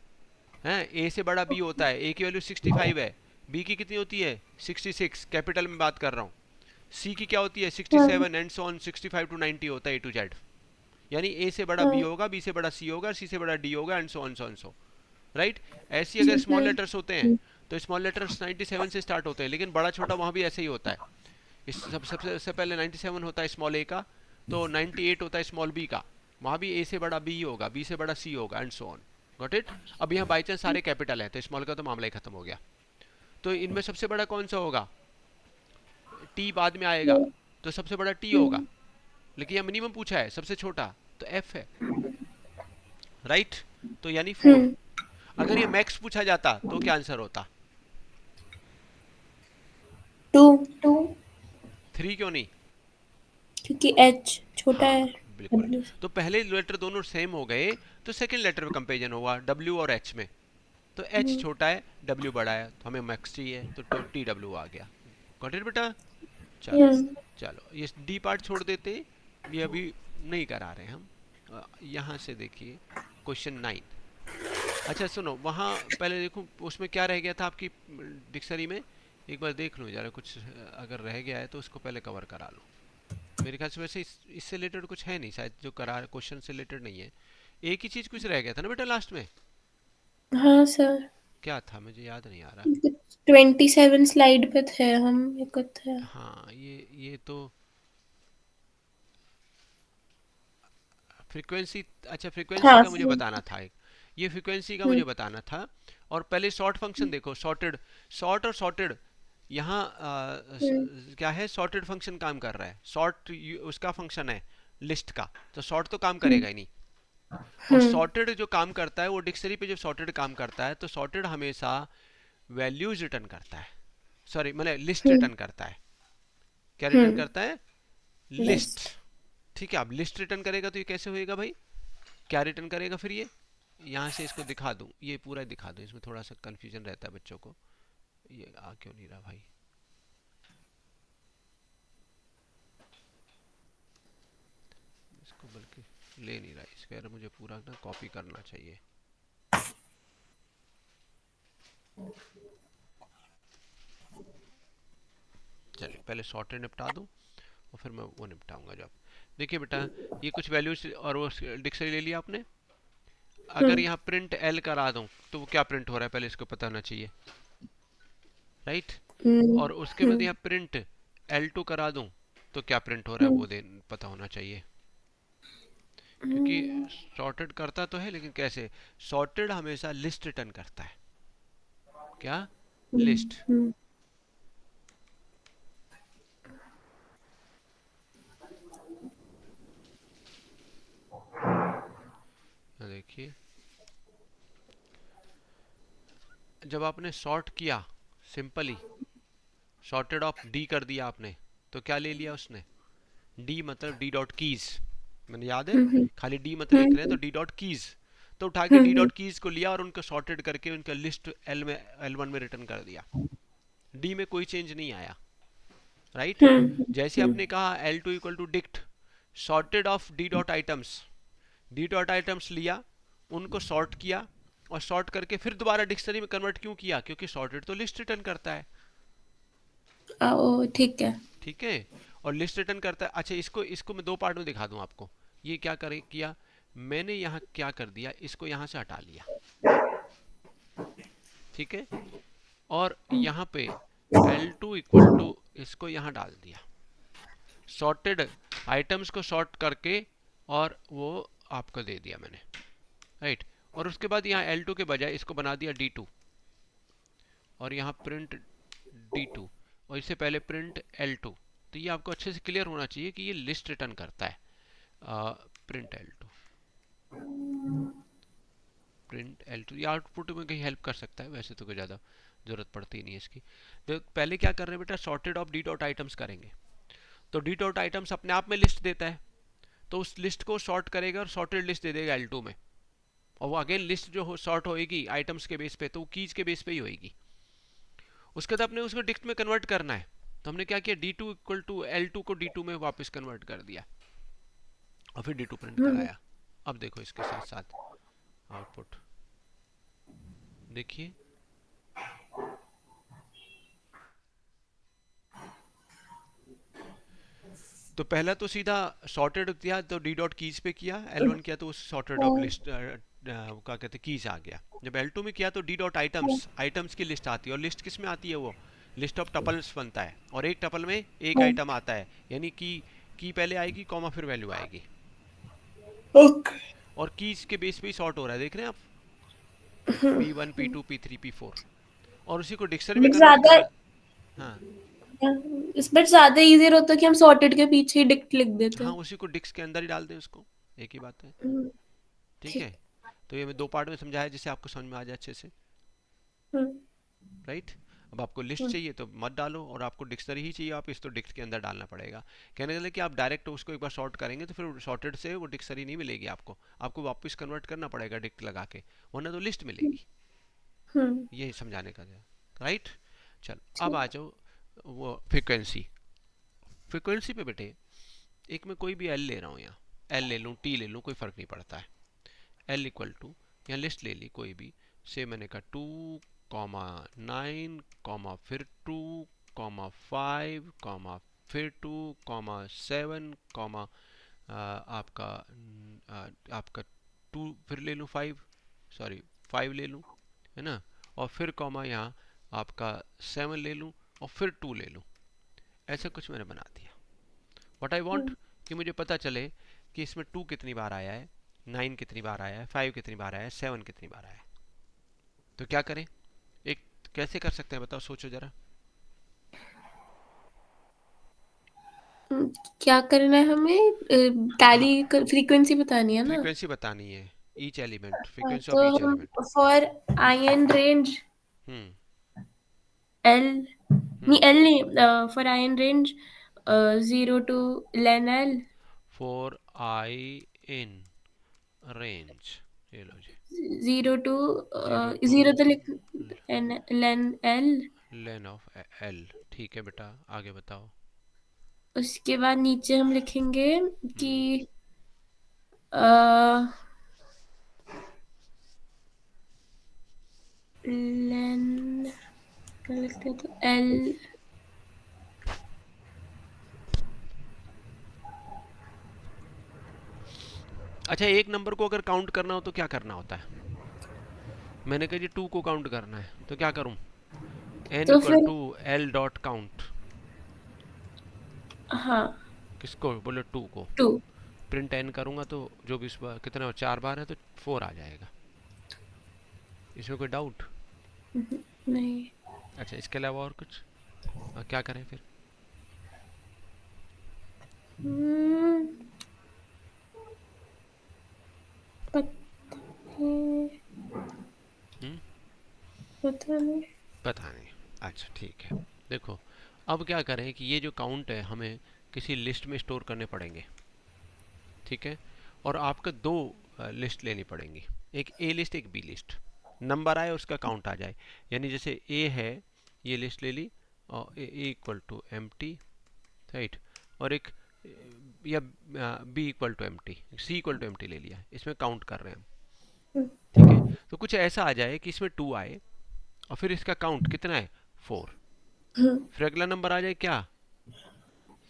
हैं ए से बड़ा बी होता है, ए की वैल्यू 65 है, बी की कितनी होती है 66, कैपिटल में बात कर रहा हूँ। सी की क्या होती है 67 एंड सो ऑन, 65 टू 90 होता है A to Z। यानी ए से बड़ा बी होगा, बी से बड़ा सी होगा, सी से बड़ा डी होगा and so on so on so, right. ऐसी अगर स्मॉल लेटर्स होते हैं तो स्मॉल लेटर्स 97 से स्टार्ट होते हैं, लेकिन बड़ा छोटा वहाँ भी ऐसे ही होता है। सबसे पहले 97 होता है स्मॉल ए का, तो 98 होता है स्मॉल बी का, वहाँ भी ए से बड़ा बी होगा, बी से बड़ा सी होगा and so on, got it. अब यहाँ बाई चांस सारे कैपिटल है तो स्मॉल का तो मामला ही खत्म हो गया। तो इनमें सबसे बड़ा कौन सा होगा, टी बाद में आएगा, तो सबसे बड़ा टी होगा, लेकिन यह मिनिमम पूछा है, सबसे छोटा तो एफ है, राइट। तो यानी 4। अगर ये मैक्स पूछा जाता तो क्या आंसर होता? 2. 3 क्यों नहीं? क्योंकि H छोटा हाँ है बिल्कुल। W से। तो पहले लेटर दोनों सेम हो गए तो सेकंड लेटर में कंपेरिजन होगा W और H में, तो H छोटा है W बड़ा है, तो हमें मैक्स चाहिए तो TW आ गया, गॉट इट बेटा। चलो चलो ये डी पार्ट छोड़ देते, ये अभी नहीं करा रहे हम। यहाँ से देखिए क्वेश्चन 9। अच्छा सुनो, वहाँ पहले देखो उसमें क्या रह गया था आपकी डिक्शनरी में, एक बार देख लो जरा, कुछ अगर रह गया है तो उसको पहले कवर करा लो। मेरे ख्याल से वैसे इससे रिलेटेड कुछ है नहीं शायद, जो करा क्वेश्चन से रिलेटेड नहीं है। एक ही चीज़ कुछ रह गया था ना बेटा लास्ट में, हाँ सर, क्या था मुझे याद नहीं आ रहा। 27 स्लाइड पे थे हम, एक थे। हाँ ये तो फ्रीक्वेंसी, अच्छा फ्रीक्वेंसी हाँ का मुझे सर। बताना था एक, ये फ्रीक्वेंसी का मुझे बताना था। और पहले सॉर्ट फंक्शन देखो, सॉर्टेड, सॉर्ट और सॉर्टेड, यहाँ क्या है, सॉर्टेड फंक्शन काम कर रहा है, सॉर्ट उसका फंक्शन है लिस्ट का, तो सॉर्ट तो काम करेगा ही नहीं। और सॉर्टेड जो काम करता है वो डिक्शनरी पे जब सॉर्टेड काम करता है तो सॉर्टेड हमेशा वैल्यूज रिटर्न करता है, सॉरी मतलब लिस्ट रिटर्न करता है। क्या रिटर्न करता है? लिस्ट। लिस्ट। ठीक है, अब लिस्ट रिटर्न करेगा तो ये कैसे होएगा भाई, क्या रिटर्न करेगा फिर ये, यहाँ से इसको दिखा दूँ, ये पूरा दिखा दूँ, इसमें थोड़ा सा कंफ्यूजन रहता है बच्चों को, ये आ क्यों नहीं रहा भाई, इसको बल्कि ले नहीं रहा, इसको यार मुझे पूरा ना कॉपी करना चाहिए। चलिए पहले सॉर्टेड निपटा दूँ और फिर मैं वो निपटाऊंगा जब। देखिए बेटा, ये कुछ वैल्यूज और वो डिक्शनरी ले लिया आपने। अगर यहाँ प्रिंट एल करा दूं तो वो क्या प्रिंट हो रहा है पहले इसको पता होना चाहिए, राइट। और उसके बाद यहाँ प्रिंट L2 करा दूं तो क्या प्रिंट हो रहा है वो पता होना चाहिए, क्योंकि सॉर्टेड करता तो है लेकिन कैसे, सॉर्टेड हमेशा लिस्ट रिटर्न करता है, क्या, लिस्ट। देखिए जब आपने सॉर्ट किया, सिंपली सॉर्टेड ऑफ डी कर दिया आपने, तो क्या ले लिया उसने, डी मतलब डी डॉट कीज, मैंने याद है खाली डी मतलब लिख रहे हैं तो डी डॉट कीज, तो उठा के डी डॉट कीज को लिया और उनको सॉर्टेड करके उनका लिस्ट एल में L1 में रिटर्न कर दिया, डी में कोई चेंज नहीं आया, राइट। जैसे आपने कहा L2 equal to dict sorted of D dot items, D dot items लिया, उनको सॉर्ट किया और सॉर्ट करके फिर दोबारा डिक्शनरी में कन्वर्ट क्यों किया, क्योंकि सॉर्टेड तो लिस्ट रिटर्न करता है, ओ ठीक है। ठीक है, और लिस्ट रिटर्न करता है। अच्छा इसको इसको मैं दो पार्ट में दिखा दूं आपको, ये क्या करे किया मैंने, यहाँ क्या कर दिया, इसको यहाँ से हटा लिया, ठीक है, और यहाँ पे L2 इक्वल टू इसको यहाँ डाल दिया, सॉर्टेड आइटम्स को सॉर्ट करके और वो आपको दे दिया मैंने, राइट। और उसके बाद यहाँ L2 के बजाय इसको बना दिया D2, और यहाँ प्रिंट D2, और इससे पहले प्रिंट L2। तो ये आपको अच्छे से क्लियर होना चाहिए कि ये लिस्ट रिटर्न करता है। प्रिंट L2, प्रिंट L2, ये आउटपुट में कहीं हेल्प कर सकता है, वैसे तो कोई ज़्यादा ज़रूरत पड़ती नहीं है इसकी। तो पहले क्या कर रहे हैं बेटा, sorted of D dot items करेंगे। तो डी डॉट आइटम्स अपने आप में लिस्ट देता है, तो उस लिस्ट को सॉर्ट करेगा और सॉर्टेड लिस्ट दे देगा L2 में, और वो अगेन लिस्ट जो हो सॉर्ट होएगी आइटम्स के बेस पे, तो कीज के बेस पे ही होएगी। उसके बाद अपने उसको डिक्ट में कन्वर्ट करना है, तो हमने क्या किया, D2 इक्वल टू L2 को D2 में वापस कन्वर्ट कर दिया, और फिर D2 प्रिंट कराया। अब देखो इसके साथ साथ आउटपुट देखिए, तो पहला तो सीधा सॉर्टेड किया तो डी डॉट कीज पे किया, L1 किया तो सॉर्टेड ऑफ लिस्ट क्या कहते हैं कीज आ गया। जब L2 में किया तो डी डॉट आइटम्स, आइटम्स की लिस्ट आती है, और लिस्ट किस में आती है, वो लिस्ट ऑफ टपल्स बनता है, और एक टपल में एक आइटम आता है, यानी की पहले आएगी कॉमा फिर वैल्यू आएगी, ओके। और कीज के बेस पे ही सॉर्ट हो रहा है, देख रहे हैं आप, P1 P2 P3 P4, और उसी को डिक्शनरी में बट कन्वर्ट ज्यादा करना। हाँ बट ज्यादा इजी होता कि हम सॉर्टेड के पीछे ही डिक्ट लिख देते हाँ, हैं। उसी को डिक्स के अंदर ही डाल दें उसको, एक ही बात है, हम्म, ठीक है। ठीक। तो ये मैं दो पार्ट में समझाया जिससे आपको समझ में आ जाए अच्छे से, हम्म, राइट। अब आपको लिस्ट हम्म, चाहिए तो मत डालो, और आपको डिक्शनरी ही चाहिए आप इस तो डिक्स के अंदर डालना पड़ेगा। कहने लगे कि आप डायरेक्ट उसको एक बार सॉर्ट करेंगे तो फिर सॉर्टेड से वो डिक्शनरी नहीं मिलेगी आपको, आपको वापस कन्वर्ट करना पड़ेगा डिक्ट लगा के, वरना तो लिस्ट मिलेगी। हम्म, यही समझाने का था, राइट। चलो अब ठीक। आ जाओ वो फ्रिक्वेंसी। फ्रिक्वेंसी पे बेटे, एक मैं कोई भी एल ले रहा हूँ, यहाँ एल ले लूँ टी ले लूँ, कोई फ़र्क नहीं पड़ता है। एल इक्वल टू, यहाँ लिस्ट ले ली कोई भी, से मैंने कहा 2,9, फिर 2,5, फिर 2,7, आपका आपका 2, फिर ले लूँ 5, सॉरी 5 ले लूँ, है ना, और फिर कॉमा यहाँ आपका 7 ले लूँ, और फिर 2 ले लूँ। ऐसा कुछ मैंने बना दिया। व्हाट आई वांट कि मुझे पता चले कि इसमें 2 कितनी बार आया है, 9 कितनी बार आया है, 5 कितनी बार आया है, 7 कितनी बार आया है। तो क्या करें, एक कैसे कर सकते हैं बताओ, सोचो जरा। क्या करना है हमें, टैली फ्रीक्वेंसी बतानी है ना। फ्रीक्वेंसी बतानी है, ईच एलिमेंट, फ्रीक्वेंसी ऑफ तो ईच हम element. For I in range hmm L, नहीं हम्म एल नहीं, for I in range 0 to len l, for I in range, ये लो जी, 0 to 0 to 0 तो लिख len l। Lane of L, ठीक है बेटा, आगे बताओ। उसके बाद नीचे हम लिखेंगे कि हम्म लेन, क्या लिखते हैं तो एल। अच्छा, एक नंबर को अगर काउंट करना हो तो क्या करना होता है, मैंने कहा जी 2 को काउंट करना है तो क्या करूं, एन तो इक्वल फिर टू एल डॉट काउंट, हाँ, किसको बोले, 2 को। 2। प्रिंट एन करूंगा तो जो भी इस बार कितना 4 बार है तो 4 आ जाएगा, इसमें कोई डाउट। नहीं, अच्छा, इसके अलावा और कुछ, क्या करें फिर। हम्म, पता नहीं, हम्म पता नहीं। पता नहीं, अच्छा ठीक है। देखो अब क्या करें कि ये जो काउंट है हमें किसी लिस्ट में स्टोर करने पड़ेंगे, ठीक है। और आपको दो लिस्ट लेनी पड़ेंगी, एक ए लिस्ट एक बी लिस्ट, नंबर आए उसका काउंट आ जाए। यानी जैसे ए है, ये लिस्ट ले ली, और A equal to M T, right, और एक या B equal to M T, C equal to M T ले लिया, इसमें काउंट कर रहे हैं हम, ठीक है। तो कुछ ऐसा आ जाए कि इसमें 2 आए और फिर इसका काउंट कितना है 4, फिर अगला नंबर आ जाए क्या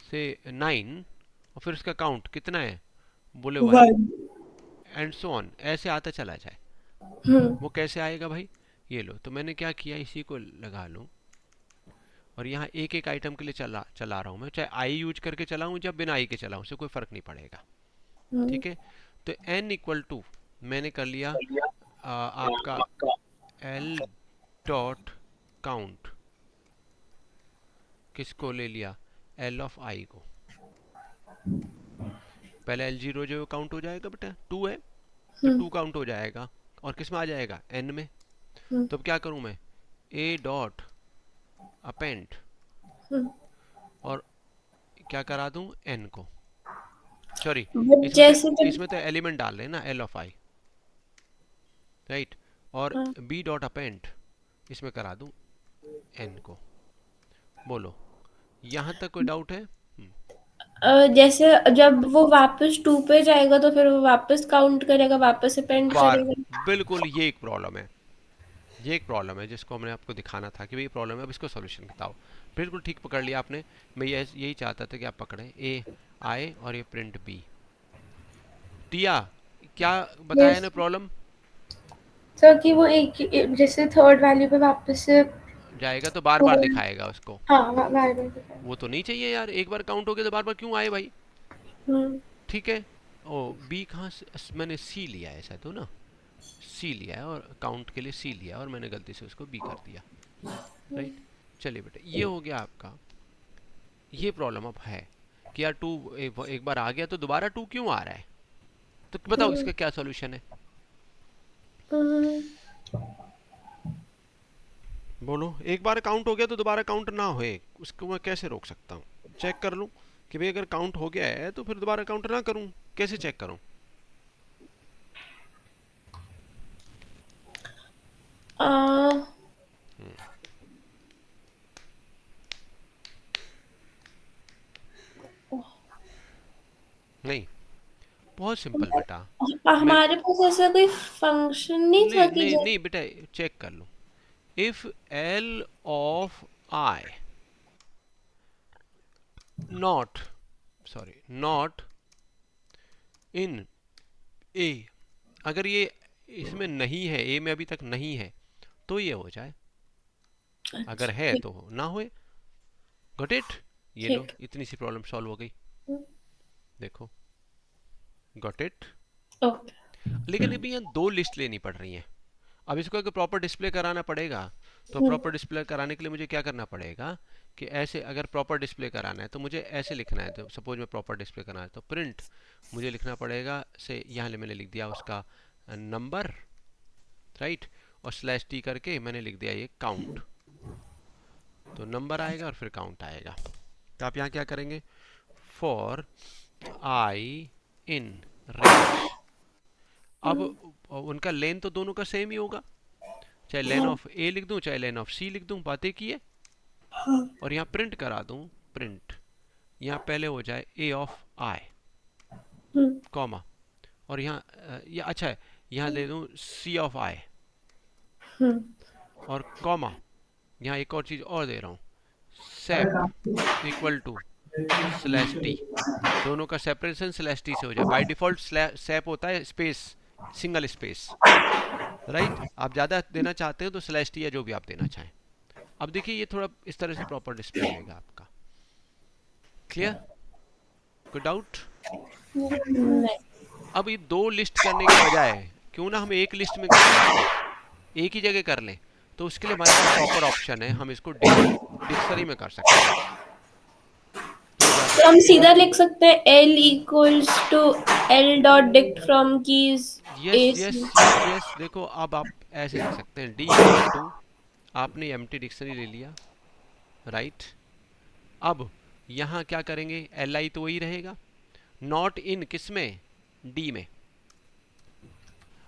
से 9, और फिर उसका काउंट कितना है बोले 1, 1। एंड सो ऑन, ऐसे आता चला जाए। वो कैसे आएगा भाई, ये लो, तो मैंने क्या किया, इसी को लगा लूँ, और यहाँ एक एक आइटम के लिए चला रहा हूँ मैं, चाहे आई यूज करके चलाऊँ या बिना आई के चलाऊँ, उससे कोई फ़र्क नहीं पड़ेगा। ठीक है, तो n इक्वल टू मैंने कर लिया आपका l डॉट काउंट, किसको ले लिया, l ऑफ i को। पहले l0 जो काउंट हो जाएगा बेटा, 2 है तो 2 काउंट हो जाएगा, और किस में आ जाएगा, n में। तो अब क्या करूं मैं, a डॉट अपेंड, और क्या करा दूं, n को, सॉरी बट इसमें जैसे तो जब इसमें तो एलिमेंट डाल रहे हैं ना, l ऑफ i, राइट। और b डॉट अपेंड, इसमें करा दूं n को। बोलो, यहाँ तक कोई डाउट है? जैसे जब वो वापस 2 पे जाएगा तो फिर वो वापस काउंट करेगा, वापस अपेंड बार करेगा। बिल्कुल, ये एक प्रॉब्लम है, ये एक प्रॉब्लम है जिसको हमने आपको दिखाना था कि भाई ये प्रॉब्लम है, अब इसको सॉल्यूशन बताओ। बिल्कुल ठीक पकड़ लिया आपने, मैं यही चाहता था कि आप पकड़ें, ए आए और ये प्रिंट बी। टिया, क्या बताया यस ना प्रॉब्लम? सर कि वो जैसे थर्ड वैल्यू पे वापस से जाएगा तो बार बार दिखाएगा उसको, हाँ बार बार दिखाएगा। वो तो नहीं चाहिए यार, एक बार काउंट हो गया तो बार बार क्यों आए भाई। ठीक है, ओ बी कहाँ से, मैंने सी लिया है ऐसा तो ना, सी लिया है और काउंट के लिए सी लिया और मैंने गलती से उसको बी कर दिया, राइट। चलिए बेटा, ये हो गया आपका। ये प्रॉब्लम अब है कि यार 2 एक बार आ गया तो दोबारा 2 क्यों आ रहा है, तो बताओ इसका क्या सॉल्यूशन है, बोलो। एक बार काउंट हो गया तो दोबारा काउंट ना होए, उसको मैं कैसे रोक सकता हूँ, चेक कर लूँ कि भाई अगर काउंट हो गया है तो फिर दोबारा काउंट ना करूँ, कैसे चेक करूँ? नहीं, बहुत सिंपल बेटा। मैं हमारे पास ऐसा कोई फंक्शन नहीं था नहीं कि नहीं नहीं बेटा, चेक कर लो। If L of I not, sorry not in A, अगर ये इसमें नहीं है, ए में अभी तक नहीं है, तो ये हो जाए, अगर है ठीक तो ना होए। गॉट इट, ये लो, ठीक इतनी सी प्रॉब्लम सॉल्व हो गई, देखो, गॉट इट। ओके लेकिन अभी यहाँ 2 लिस्ट लेनी पड़ रही हैं, अब इसको अगर प्रॉपर डिस्प्ले कराना पड़ेगा, तो प्रॉपर डिस्प्ले कराने के लिए मुझे क्या करना पड़ेगा कि ऐसे, अगर प्रॉपर डिस्प्ले कराना है तो मुझे ऐसे लिखना है, तो सपोज में प्रॉपर डिस्प्ले कराना है तो प्रिंट मुझे लिखना पड़ेगा से, यहाँ मैंने लिख दिया उसका नंबर, राइट, और स्लैश टी करके मैंने लिख दिया ये काउंट, तो नंबर आएगा और फिर काउंट आएगा। तो आप यहाँ क्या करेंगे, फॉर आई इन रेंज, अब उनका लेन तो दोनों का सेम ही होगा, चाहे लेन ऑफ ए लिख दूं चाहे लेन ऑफ सी लिख दूं, बातें की है। और यहाँ प्रिंट करा दूं, प्रिंट यहाँ पहले हो जाए ए ऑफ आई, कॉमा, और यहाँ ये अच्छा है, यहाँ ले दूं सी ऑफ आई, और कॉमा, यहाँ एक और चीज़ और दे रहा हूँ, सेप इक्वल टू स्लैश टी, दोनों का सेपरेशन स्लैश टी से हो जाए। बाय डिफॉल्ट सेप होता है स्पेस, सिंगल स्पेस, राइट। आप ज़्यादा देना चाहते हो तो स्लैश टी या जो भी आप देना चाहें। अब देखिए ये थोड़ा इस तरह से प्रॉपर डिस्प्ले लेगा आपका, क्लियर, कोई डाउट? नहीं अब ये 2 लिस्ट करने के बजाय क्यों ना हम एक लिस्ट में कर लें, एक ही जगह कर लें, तो उसके लिए हमारे पास प्रॉपर ऑप्शन है, हम इसको डिक्शनरी में कर सकते हैं। एक बार तो हम सीधा लिख सकते हैं L equals to L dot dict from keys yes A yes C. Yes yes, देखो अब आप ऐसे लिख सकते हैं, डी इक्वल टू, आपने एम्प्टी डिक्शनरी ले लिया, राइट। अब यहाँ क्या करेंगे, एल आई तो वही रहेगा, नॉट इन किसमें, डी में,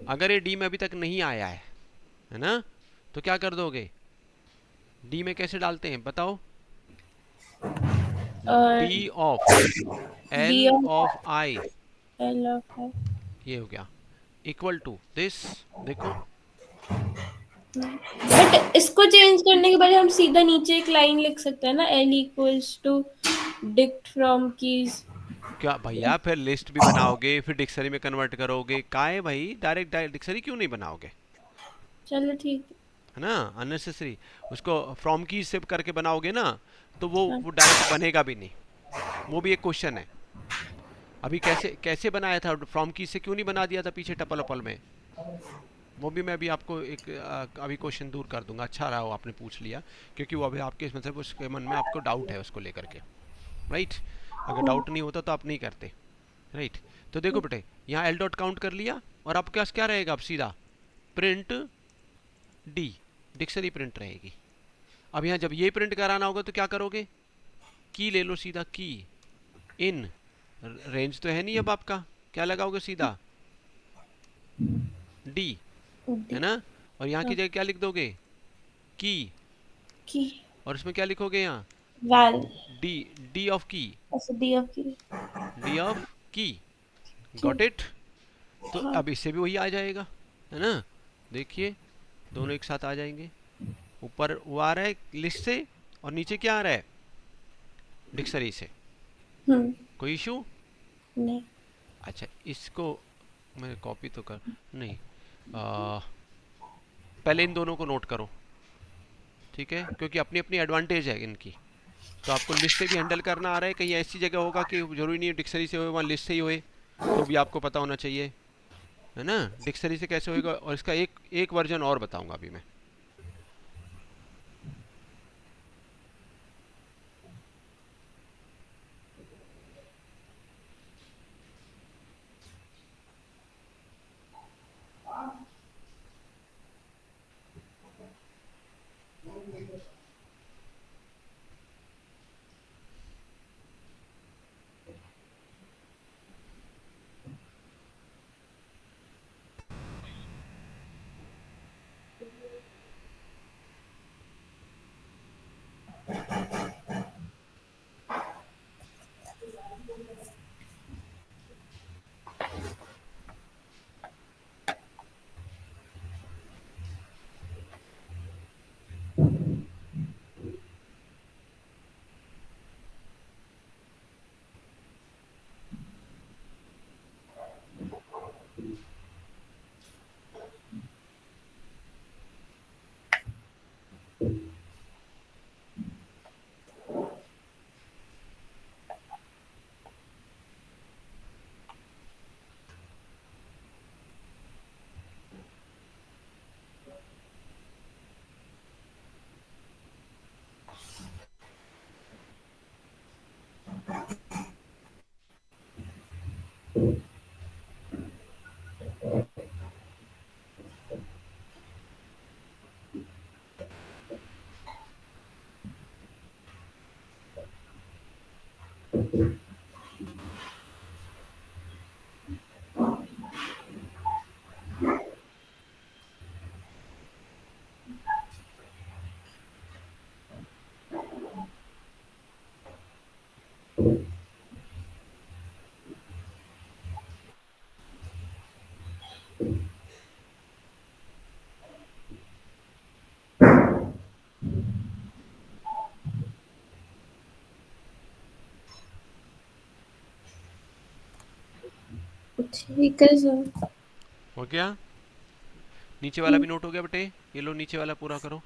अगर ये डी में अभी तक नहीं आया है ना, तो क्या कर दोगे, डी में कैसे डालते हैं बताओ, और D of D L of of I, L of I। ये हो गया, इक्वल टू दिस, देखो, बट इसको चेंज करने के बाद हम सीधा नीचे एक लाइन लिख सकते हैं ना, L equals to dict from keys. क्या भैया, फिर लिस्ट भी बनाओगे फिर डिक्शनरी में कन्वर्ट करोगे, का है भाई, डायरेक्ट डिक्शनरी क्यों नहीं बनाओगे? चलो ठीक है। है ना, अननेसेसरी। उसको फ्रॉम की से करके बनाओगे ना तो वो हाँ, वो डायरेक्ट बनेगा भी नहीं। वो भी एक क्वेश्चन है। अभी कैसे कैसे बनाया था, फ्रॉम की से क्यों नहीं बना दिया था पीछे टपल अपल में? वो भी मैं अभी आपको एक अभी क्वेश्चन दूर कर दूंगा। अच्छा रहा वो आपने पूछ लिया, क्योंकि वो अभी आपके मतलब उसके मन में आपको डाउट है उसको लेकर के, राइट? अगर हाँ, डाउट नहीं होता तो आप नहीं करते, राइट? तो देखो बेटे, यहाँ एल डॉट काउंट कर लिया, और आपके पास क्या रहेगा अब सीधा? प्रिंट डी, डिक्शनरी प्रिंट रहेगी। अब यहाँ जब ये प्रिंट कराना होगा तो क्या करोगे? की ले लो सीधा, की इन, रेंज तो है नहीं अब आपका, क्या लगाओगे सीधा? डी, है डी, ना? और यहाँ की हाँ, जगह क्या लिख दोगे? की। की, और इसमें क्या लिखोगे यहाँ? वैल, डी, डी ऑफ की, ऐसे डी ऑफ की, डी ऑफ की। की, गॉट इट? तो हाँ, अब इससे भी वही आ जाएगा, है ना? देखिए, दोनों एक साथ आ जाएंगे। ऊपर वो आ रहा है लिस्ट से, और नीचे क्या आ रहा है? डिक्शनरी से। हम्म, कोई इशू? नहीं, अच्छा, इसको मैं कॉपी तो कर, नहीं, पहले इन दोनों को नोट करो, ठीक है? क्योंकि अपनी अपनी एडवांटेज है इनकी। तो आपको लिस्ट से भी हैंडल करना आ रहा है, कहीं ऐसी जगह होगा कि जरूरी नहीं है डिक्शनरी से होए, वहाँ लिस्ट से ही होए, तो भी आपको पता होना चाहिए, है ना? डिक्शनरी से कैसे होएगा, और इसका एक एक वर्जन और बताऊंगा अभी मैं। ठीक है सर। हो गया? नीचे वाला भी नोट हो गया बेटे? ये लो, नीचे वाला पूरा करो।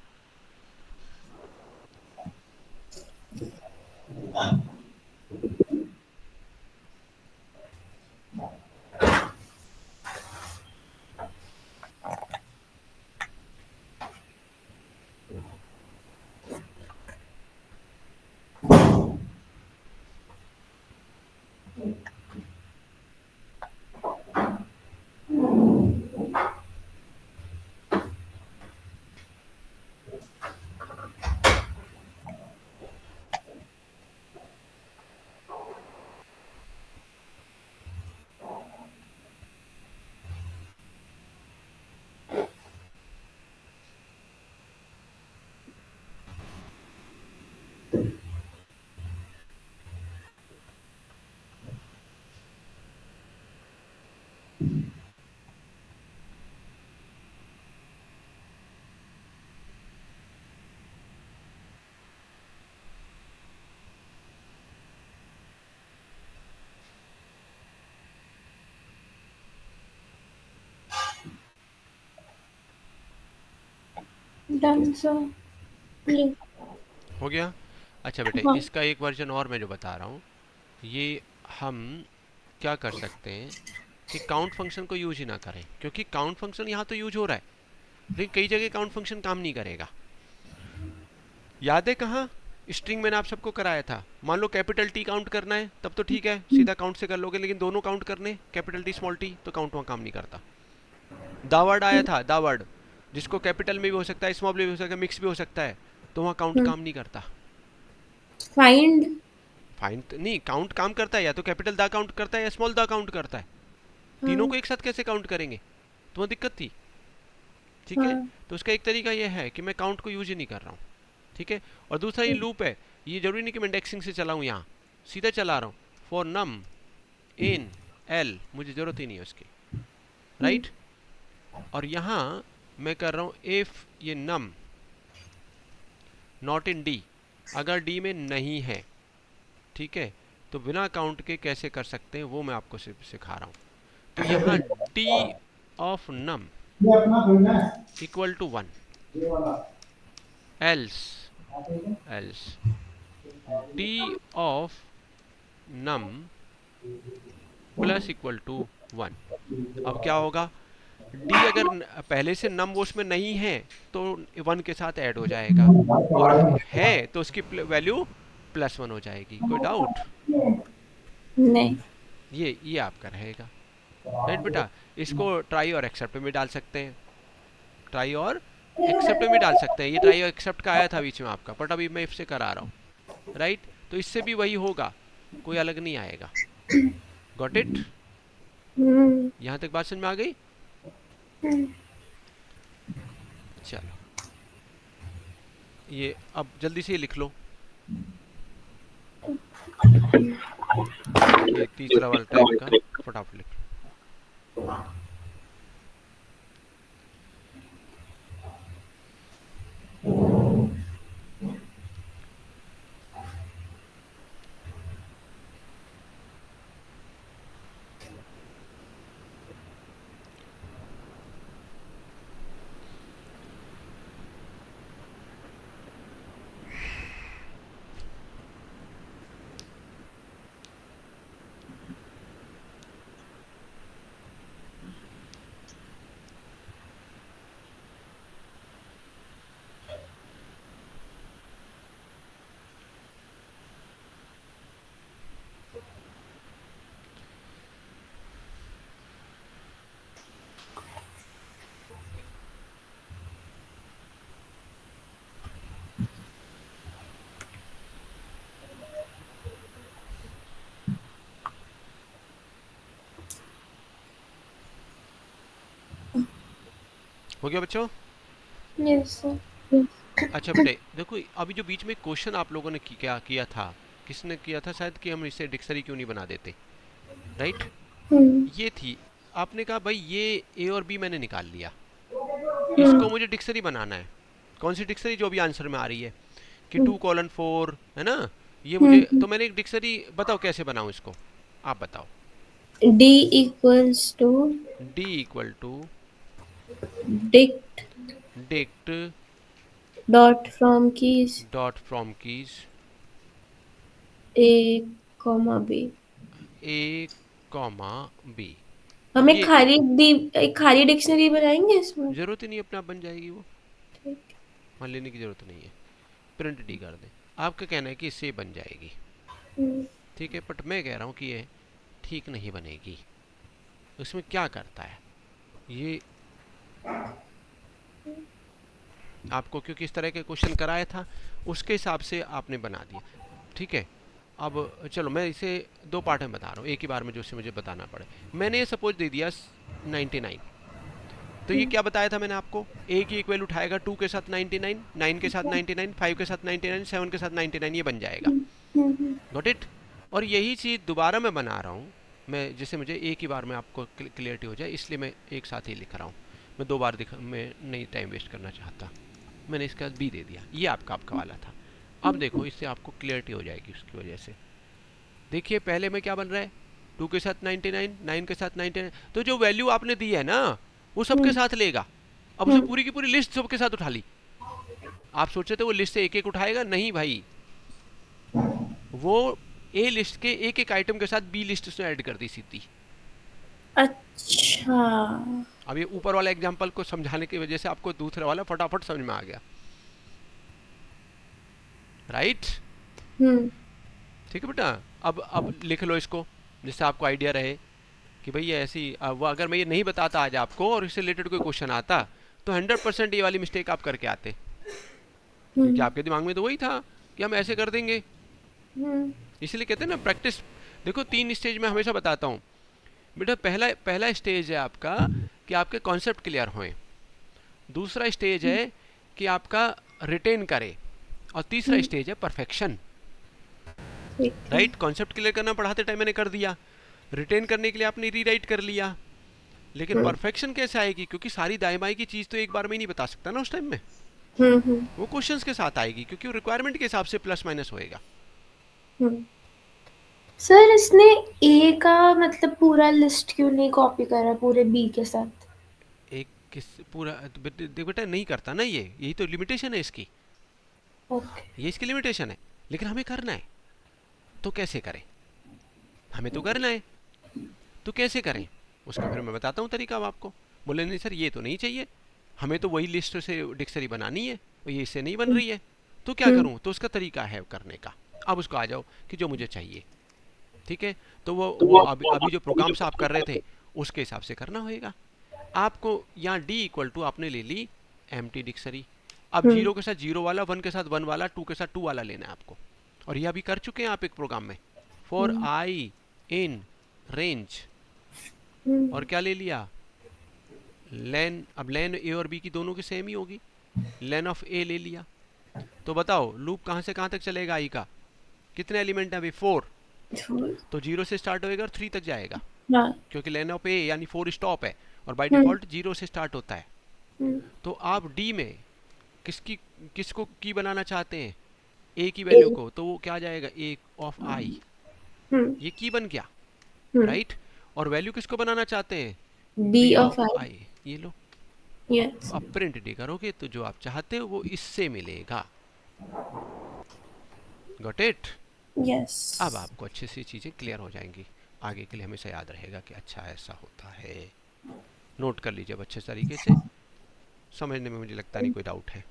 Done sir. ये हो गया। अच्छा बेटे, हाँ इसका एक वर्जन और मैं जो बता रहा हूँ, ये हम क्या कर सकते हैं कि काउंट फंक्शन को यूज ही ना करें, क्योंकि काउंट फंक्शन यहाँ तो यूज हो रहा है, लेकिन कई जगह काउंट फंक्शन काम नहीं करेगा। याद है कहाँ स्ट्रिंग मैंने आप सबको कराया था, मान लो कैपिटल टी काउंट करना है तब तो ठीक है, सीधा काउंट से कर लोगे, लेकिन दोनों काउंट करने कैपिटल टी स्मॉल टी, तो काउंट वहाँ काम नहीं करता। दा वर्ड आया था, दा वर्ड, जिसको कैपिटल में भी हो सकता है, स्मॉल में भी हो सकता है, मिक्स भी हो सकता है, तो वहाँ काउंट काम नहीं करता। फाइंड फाइन नहीं, काउंट काम करता है, या तो कैपिटल दा काउंट करता है या स्मॉल दा काउंट करता है, तीनों को एक साथ कैसे काउंट करेंगे, तो वहाँ दिक्कत थी। ठीक है, तो उसका एक तरीका यह है कि मैं काउंट को यूज ही नहीं कर रहा हूँ। ठीक है, और दूसरा ये लूप है, ये जरूरी नहीं कि मैं इंडेक्सिंग से चलाऊँ, यहाँ सीधा चला रहा हूँ, फॉर नम इन एल, मुझे जरूरत ही नहीं है उसकी, राइट। और यहाँ मैं कर रहा हूँ इफ ये नम नॉट इन डी, अगर डी में नहीं है, ठीक है, तो बिना काउंट के कैसे कर सकते हैं वो मैं आपको सिखा रहा हूँ। तो यहाँ D of num equal to 1, else else D of num plus equal to 1। अब क्या होगा, डी अगर पहले से नम वो उसमें नहीं है तो 1 के साथ ऐड हो जाएगा, और है तो उसकी वैल्यू +1 हो जाएगी। कोई डाउट? नहीं। ये आपका रहेगा, राइट बेटा। इसको ट्राई और एक्सेप्ट में डाल सकते हैं, ट्राई और एक्सेप्ट में डाल सकते हैं। ये ट्राई और एक्सेप्ट का आया था बीच में आपका, बट अभी मैं इफ से करा रहा हूँ, राइट। तो इससे भी वही होगा, कोई अलग नहीं आएगा। Got it? यहाँ तक बात समझ में आ गई? चलो, ये अब जल्दी से ये लिख लो, ये तीसरा वाला टाइप का फटाफट लिख लो। हो गया बच्चों? Yes sir. अच्छा बेटे देखो, अभी जो बीच में क्वेश्चन आप लोगों ने क्या किया था, किसने किया था शायद, कि हम इसे डिक्शनरी क्यों नहीं बना देते, राइट। ये थी, आपने कहा भाई ये ए और बी मैंने निकाल लिया, इसको मुझे डिक्शनरी बनाना है। कौन सी डिक्शनरी? जो अभी आंसर में आ रही है कि 2:4 है ना, ये मुझे, तो मैंने एक डिक्शनरी, बताओ कैसे बनाऊं इसको, आप बताओ। D equals to D equal to dict dict dot from keys dot from keys A comma B. A comma B. हमें ये एक खाली डिक्शनरी बनाएंगे इसमें। जरूरत ही नहीं, अपने आप बन जाएगी वो, ठीक। मान लेने की जरूरत नहीं है, प्रिंट डी कर दें। आपका कहना है कि इससे बन जाएगी, ठीक है, बट मैं कह रहा हूँ कि ये ठीक नहीं बनेगी। उसमें क्या करता है ये, आपको क्योंकि इस तरह के क्वेश्चन कराया था उसके हिसाब से आपने बना दिया, ठीक है। अब चलो मैं इसे दो पार्ट में बता रहा हूँ, एक ही बार में जो उससे मुझे बताना पड़े। मैंने ये सपोज दे दिया 99, तो ये क्या बताया था मैंने आपको, ए की इक्वल उठाएगा 2 के साथ 99, 9 के साथ 99, 5 के साथ 99, 7 के साथ 99, ये बन जाएगा। Got it? और यही चीज़ दोबारा मैं बना रहा हूँ, मैं जैसे मुझे एक ही बार में आपको क्लियरिटी हो जाए, इसलिए मैं एक साथ ही लिख रहा हूँ। मैं दो बार मैं नहीं टाइम वेस्ट करना चाहता, मैंने इसके बाद बी दे दिया, ये आपका वाला था। अब देखो इससे आपको क्लियरिटी हो जाएगी उसकी वजह से। देखिए पहले में क्या बन रहा है, 2 के साथ 99, 9 के साथ 99, तो जो वैल्यू आपने दी है ना वो सबके साथ लेगा। अब उसे पूरी की पूरी लिस्ट सबके साथ उठा ली, आप सोचे थे वो लिस्ट से एक एक उठाएगा, नहीं भाई, वो ए लिस्ट के एक एक आइटम के साथ बी लिस्ट उसने ऐड कर दी सीधी। अच्छा। अब ये ऊपर वाला एग्जांपल को समझाने की वजह से आपको दूसरा वाला फटाफट समझ में आ गया, राइट? हम्म ठीक है बेटा। अब लिख लो इसको, जिससे आपको आइडिया रहे कि भाई ये ऐसी, वो अगर मैं ये नहीं बताता आज आपको और इससे रिलेटेड कोई क्वेश्चन आता, तो 100% ये वाली मिस्टेक आप करके आते, क्योंकि हम्म आपके दिमाग में तो वही था कि हम ऐसे कर देंगे। हम्म इसलिए कहते हैं ना प्रैक्टिस। देखो 3 स्टेज में हमेशा बताता हूँ बेटा। पहला पहला स्टेज है आपका कि आपके कॉन्सेप्ट क्लियर हों, दूसरा स्टेज है कि आपका रिटेन करे, और तीसरा हम्म, स्टेज है परफेक्शन। ठीक है। राइट? कॉन्सेप्ट क्लियर करना पढ़ाते टाइम मैंने कर दिया, रिटेन करने के लिए आपने रीराइट कर लिया, लेकिन हम्म परफेक्शन कैसे आएगी? क्योंकि सारी दाएं बाएं की चीज़ तो एक बार में ही नहीं बता सकता ना उस टाइम में, हम्म वो क्वेश्चंस के साथ आएगी, क्योंकि वो रिक्वायरमेंट के हिसाब से प्लस माइनस होएगा। हम्म सर इसने ए का मतलब पूरा लिस्ट क्यों नहीं कॉपी करा पूरे बी के साथ? एक किस पूरा देख बेटा, नहीं करता ना ये, यही तो लिमिटेशन है इसकी, ओके। ये इसकी लिमिटेशन है। लेकिन हमें करना है, तो कैसे करें? हमें तो करना है, तो कैसे करें? उसका फिर मैं बताता हूँ तरीका अब आपको। बोले नहीं सर ये तो नहीं चाहिए, हमें तो वही लिस्ट से डिक्शनरी बनानी है, और ये इससे नहीं बन हम्म रही है, तो क्या हम्म करूँ? तो उसका तरीका है करने का। अब उसको आ जाओ कि जो मुझे चाहिए, ठीक है? तो वो अभी जो प्रोग्राम्स आप कर रहे थे उसके हिसाब से करना होगा आपको। यहाँ डी इक्वल टू आपने ले ली एम टी डिक्शनरी। अब हम्म जीरो के साथ जीरो वाला, वन के साथ वन वाला, टू के साथ टू वाला लेना है आपको, और ये अभी कर चुके हैं आप एक प्रोग्राम में। For hmm I in range, और क्या ले लिया? लेन। अब लेन ए और बी की दोनों की सेम ही होगी, लेन ऑफ ए ले लिया। तो बताओ लूप कहाँ से कहाँ तक चलेगा आई का? कितने एलिमेंट है अभी? 4। तो जीरो से स्टार्ट होएगा और 3 तक जाएगा, हाँ क्योंकि लेन ऑफ ए यानी 4 स्टॉप है, और बाय हम्म डिफॉल्ट जीरो से स्टार्ट होता है। हम्म तो आप डी में किसकी किसको की बनाना चाहते हैं? ए की ए वैल्यू को, तो वो क्या आ जाएगा? ए ऑफ आई, हम्म ये की बन गया, हम्म राइट? और वैल्यू किसको बनाना चाहते हैं? बी बी ऑफ ऑफ आई। आई, ये लो। यस अब प्रिंट डी करोगे तो जो आप चाहते हो वो इससे मिलेगा। Got it? यस। अब आपको अच्छे से चीज़ें क्लियर हो जाएंगी, आगे के लिए हमेशा याद रहेगा कि अच्छा ऐसा होता है। नोट कर लीजिए अब अच्छे तरीके से, समझने में मुझे लगता नहीं कोई डाउट है।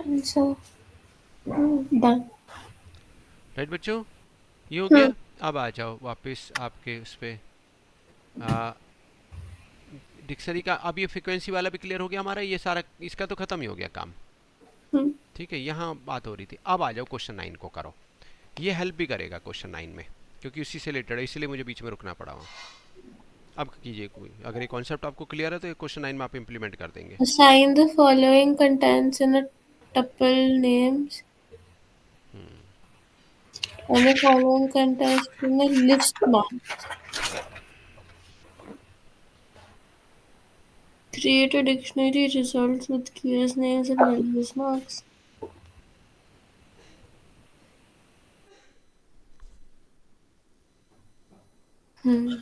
Answer done. राइट बच्चों, ये हो हम्म गया। अब आ जाओ वापस आपके उस पे, डिक्शनरी का। अब ये फ्रिक्वेंसी वाला भी क्लियर हो गया हमारा, ये सारा इसका तो खत्म ही हो गया काम। हम्म ठीक है, यहाँ बात हो रही थी। अब आ जाओ क्वेश्चन 9 को करो, ये हेल्प भी करेगा क्वेश्चन 9 में, क्योंकि उसी से रिलेटेड है, इसलिए मुझे बीच में रुकना पड़ा वहाँ। अब कीजिए कोई, अगर ये कॉन्सेप्ट आपको क्लियर है तो ये क्वेश्चन 9 में आप इम्प्लीमेंट कर देंगे। Assign the following contents in a tuple names and the following contents in a list marks. Create a dictionary results with keywords names and values marks. Hmm.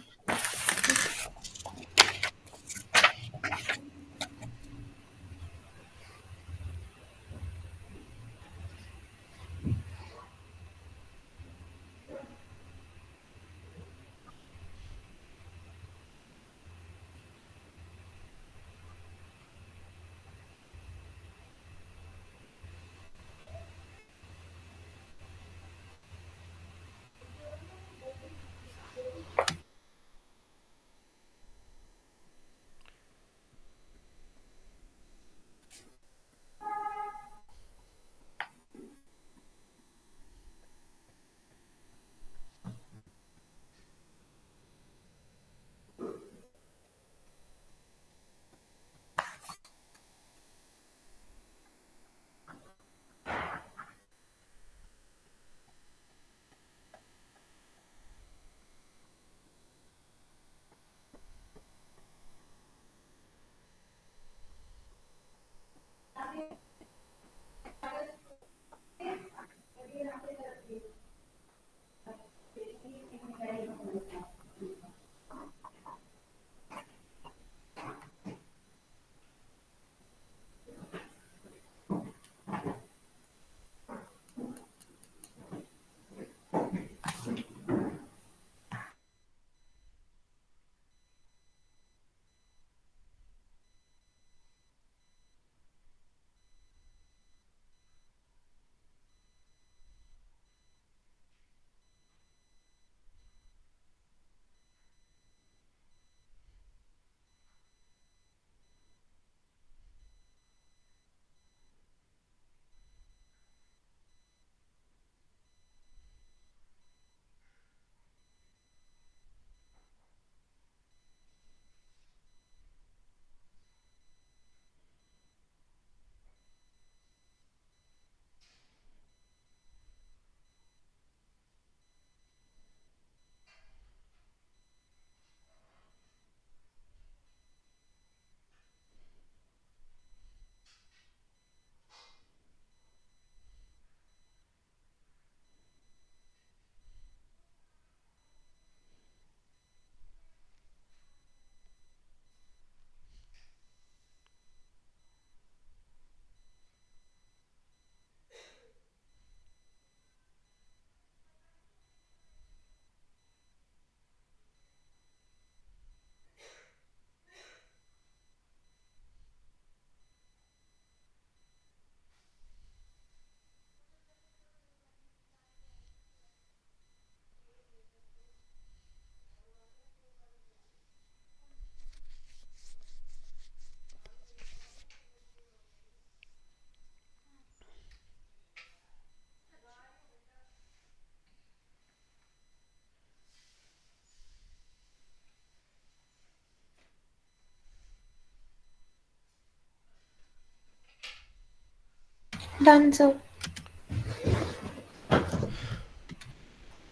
Done sir.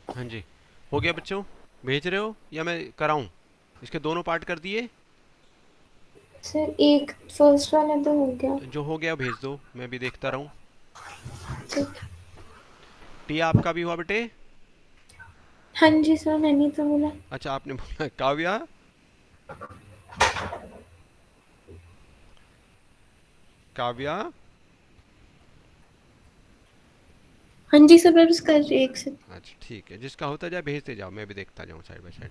हाँ जी, हो गया बच्चों? भेज रहे हो या मैं कराऊं? इसके दोनों पार्ट कर दिए? सर एक फर्स्ट वाला तो हो गया। जो हो गया भेज दो, मैं भी देखता रहूं। ठीक। टिया आपका भी हुआ बेटे? हाँ जी सर, मैंने तो बोला। अच्छा आपने बोला। काव्या? काव्या? हाँ जी सर, मैं बस कर रही एक से। अच्छा ठीक है, जिसका होता जाए भेजते जाओ, मैं भी देखता जाऊं साइड बाय साइड।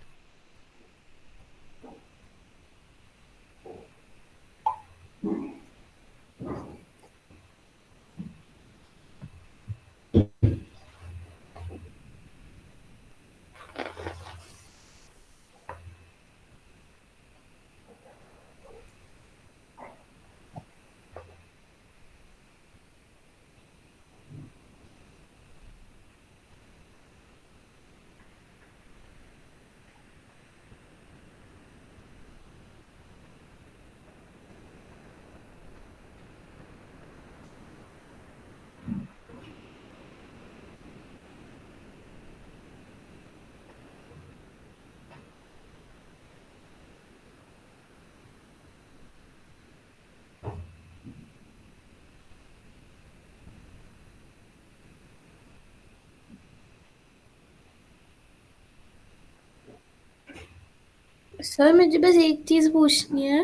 सर मुझे बस एक चीज पूछनी है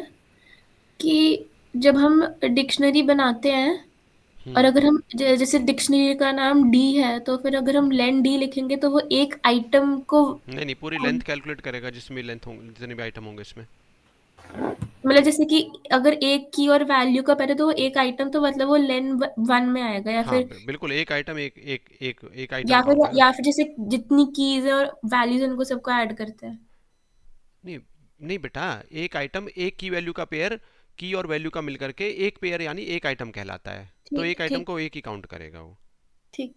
कि जब हम डिक्शनरी बनाते हैं और हम्म। अगर हम जैसे डिक्शनरी का नाम डी है, तो फिर अगर हम लेन डी लिखेंगे तो वो एक आइटम को नहीं नहीं, पूरी लेंथ कैलकुलेट करेगा जिसमें लेंथ होंगे, जितने भी आइटम होंगे इसमें। मतलब जैसे कि अगर एक की और वैल्यू का पहले तो वो एक आइटम, तो मतलब वो लेन वन में आएगा, हाँ बिल्कुल, एक आइटम एक एक एक एक आइटम काउंट होगा। या फिर जैसे जितनी कीज है और वैल्यूज उनको सबको ऐड करते हैं। नहीं नहीं बेटा, एक आइटम एक की वैल्यू का पेयर, की और वैल्यू का मिलकर के एक पेयर यानी एक आइटम कहलाता है। तो ठीक एक आइटम ठीक को एक ही काउंट करेगा वो। ठीक।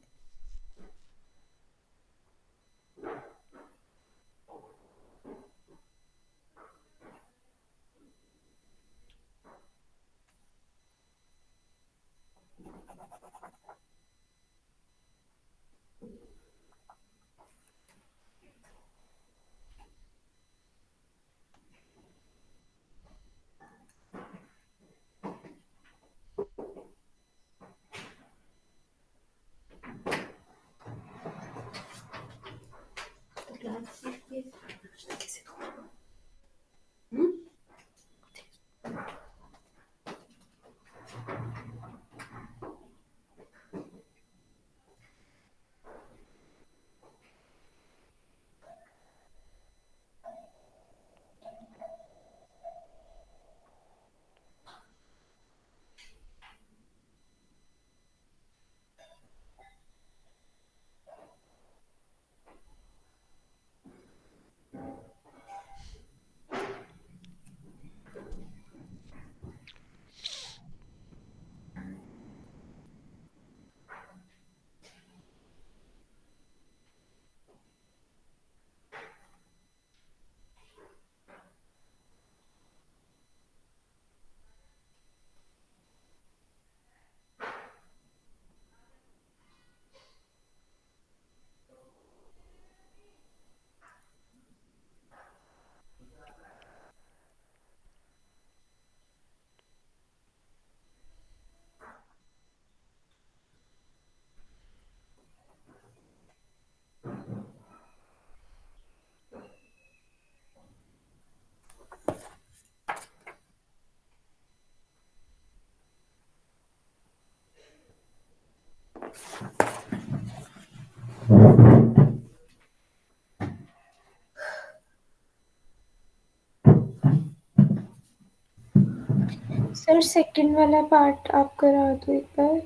सर सेकंड वाला पार्ट आप करा दो एक बार।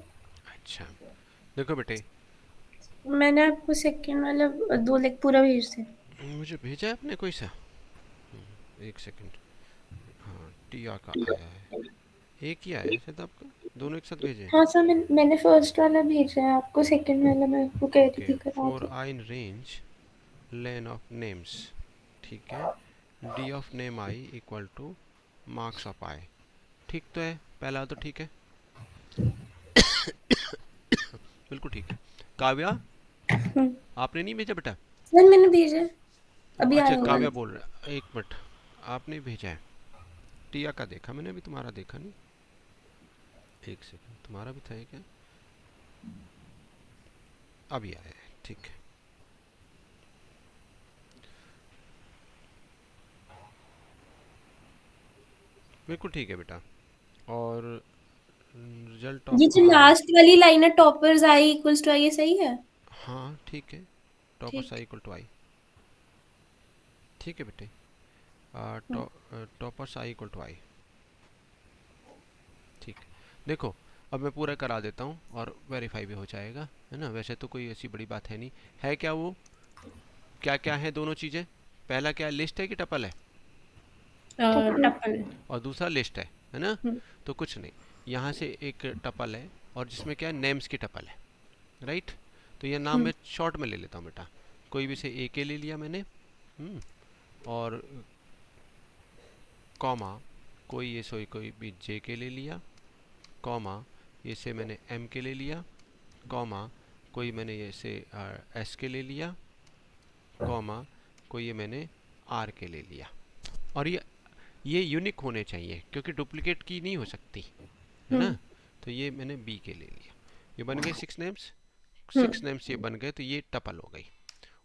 अच्छा देखो बेटे, मैंने आपको सेकंड वाला दो लेग पूरा भेज दिया। मुझे भेजा है आपने कोई सा? एक सेकंड। हाँ टिया का आया है, एक ही आया है शायद आपका, दोनों एक साथ भेजे? हाँ सर, मैंने फर्स्ट वाला भेजा है आपको, सेकंड वाला मैं आपको कह रही ओके, थी करा फॉर दो। I in range len of names, ठीक है, D of name I equal to marks of I. ठीक तो है, पहला तो ठीक है। बिल्कुल ठीक है। काव्या, हम्म, आपने नहीं भेजा बेटा? सर मैंने भेजा है, अभी अच्छा आया होगा। काव्या बोल रहा है, एक मिनट, आपने भेजा है। टिया का देखा मैंने, अभी तुम्हारा देखा नहीं। एक सेकंड, तुम्हारा भी था ये क्या? अभी आया है, ठीक है। बिल्कुल ठीक है बेटा। और रिजल्ट ये ऑफ जो आई। लास्ट वाली लाइन है, टॉपर्स आई इक्वल्स टू आई, ये सही है? हाँ ठीक है, टॉपर्स आई ठीक। इक्वल टू आई। ठीक है बेटे। हम्म, टॉपर्स आई इक्वल टू आई। ठीक है। देखो, अब मैं पूरा करा देता हूँ और वेरीफाई भी हो जाएगा, है ना? वैसे तो कोई ऐसी बड़ी बात है नहीं। है क्या वो, क्या क्या है दोनों चीज़ें? पहला क्या, लिस्ट है कि टपल है? टपल। और दूसरा लिस्ट है ना? हम्म, तो कुछ नहीं, यहाँ से एक टपल है और जिसमें क्या है, नेम्स की टपल है, राइट? तो ये नाम हम्म, मैं शॉर्ट में ले लेता हूँ बेटा। कोई भी से ए के ले लिया मैंने, और कॉमा कोई ये सोई कोई भी जे के ले लिया, कॉमा ये से मैंने एम के ले लिया, कॉमा कोई मैंने ये से एस के ले लिया, कॉमा कोई ये मैंने आर के ले लिया। और ये यूनिक होने चाहिए क्योंकि डुप्लीकेट की नहीं हो सकती, है ना? हम्म, तो ये मैंने बी के ले लिया। ये बन गए 6 नेम्स। हम्म, 6 नेम्स ये बन गए, तो ये टपल हो गई।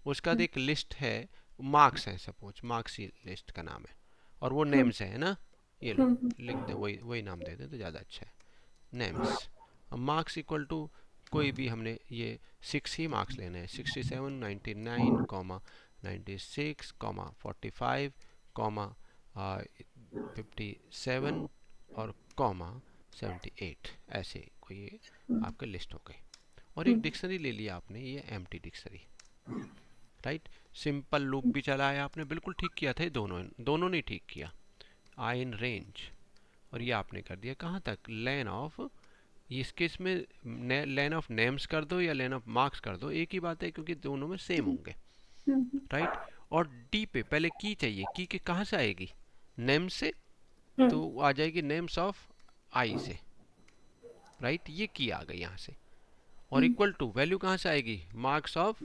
उसका बाद हम्म, एक लिस्ट है, मार्क्स है, सपोज मार्क्स ही लिस्ट का नाम है, और वो नेम्स है ना? ये लो, हम्म, लिख दे, वही वही नाम दे दे तो ज़्यादा अच्छा है, नेम्स। अब मार्क्स इक्वल टू कोई भी, हमने ये 6 ही मार्क्स लेने हैं, 67, 99 कॉमा 96 कॉमा 45 कॉमा 57 और कॉमा 78, ऐसे कोई ये आपका लिस्ट हो गई। और एक हम्म, डिक्शनरी ले लिया आपने, ये empty dictionary, right? Simple loop भी चलाया आपने, बिल्कुल ठीक किया था, ये दोनों दोनों ने ठीक किया। आई इन रेंज, और ये आपने कर दिया कहाँ तक, लेन ऑफ, इस केस में लेन ऑफ नेम्स कर दो या लेन ऑफ मार्क्स कर दो, एक ही बात है क्योंकि दोनों में सेम होंगे, हम्म, राइट? और डी पे पहले की चाहिए, की के कहाँ से आएगी, नेम से, हम्म, तो आ जाएगी नेम्स ऑफ आई से, राइट? ये की आ गई यहाँ से। और हम्म, इक्वल टू वैल्यू कहाँ से आएगी, मार्क्स ऑफ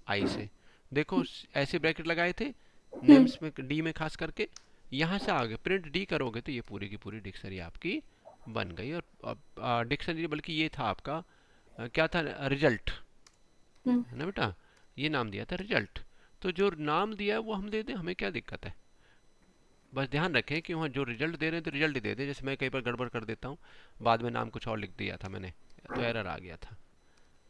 आई से। देखो ऐसे ब्रैकेट लगाए थे हम्म, नेम्स में, डी में खास करके, यहाँ से आगे प्रिंट डी करोगे तो ये पूरी की पूरी डिक्शनरी आपकी बन गई। और डिक्शनरी, बल्कि ये था आपका क्या था, रिजल्ट, हम्म, है ना बेटा? ये नाम दिया था रिजल्ट। तो जो नाम दिया है वो हम दे दें, हमें क्या दिक्कत है? बस ध्यान रखें कि वहाँ जो रिजल्ट दे रहे हैं तो रिजल्ट ही दे दें। जैसे मैं कई बार गड़बड़ कर देता हूँ, बाद में नाम कुछ और लिख दिया था मैंने, तो एरर आ गया था,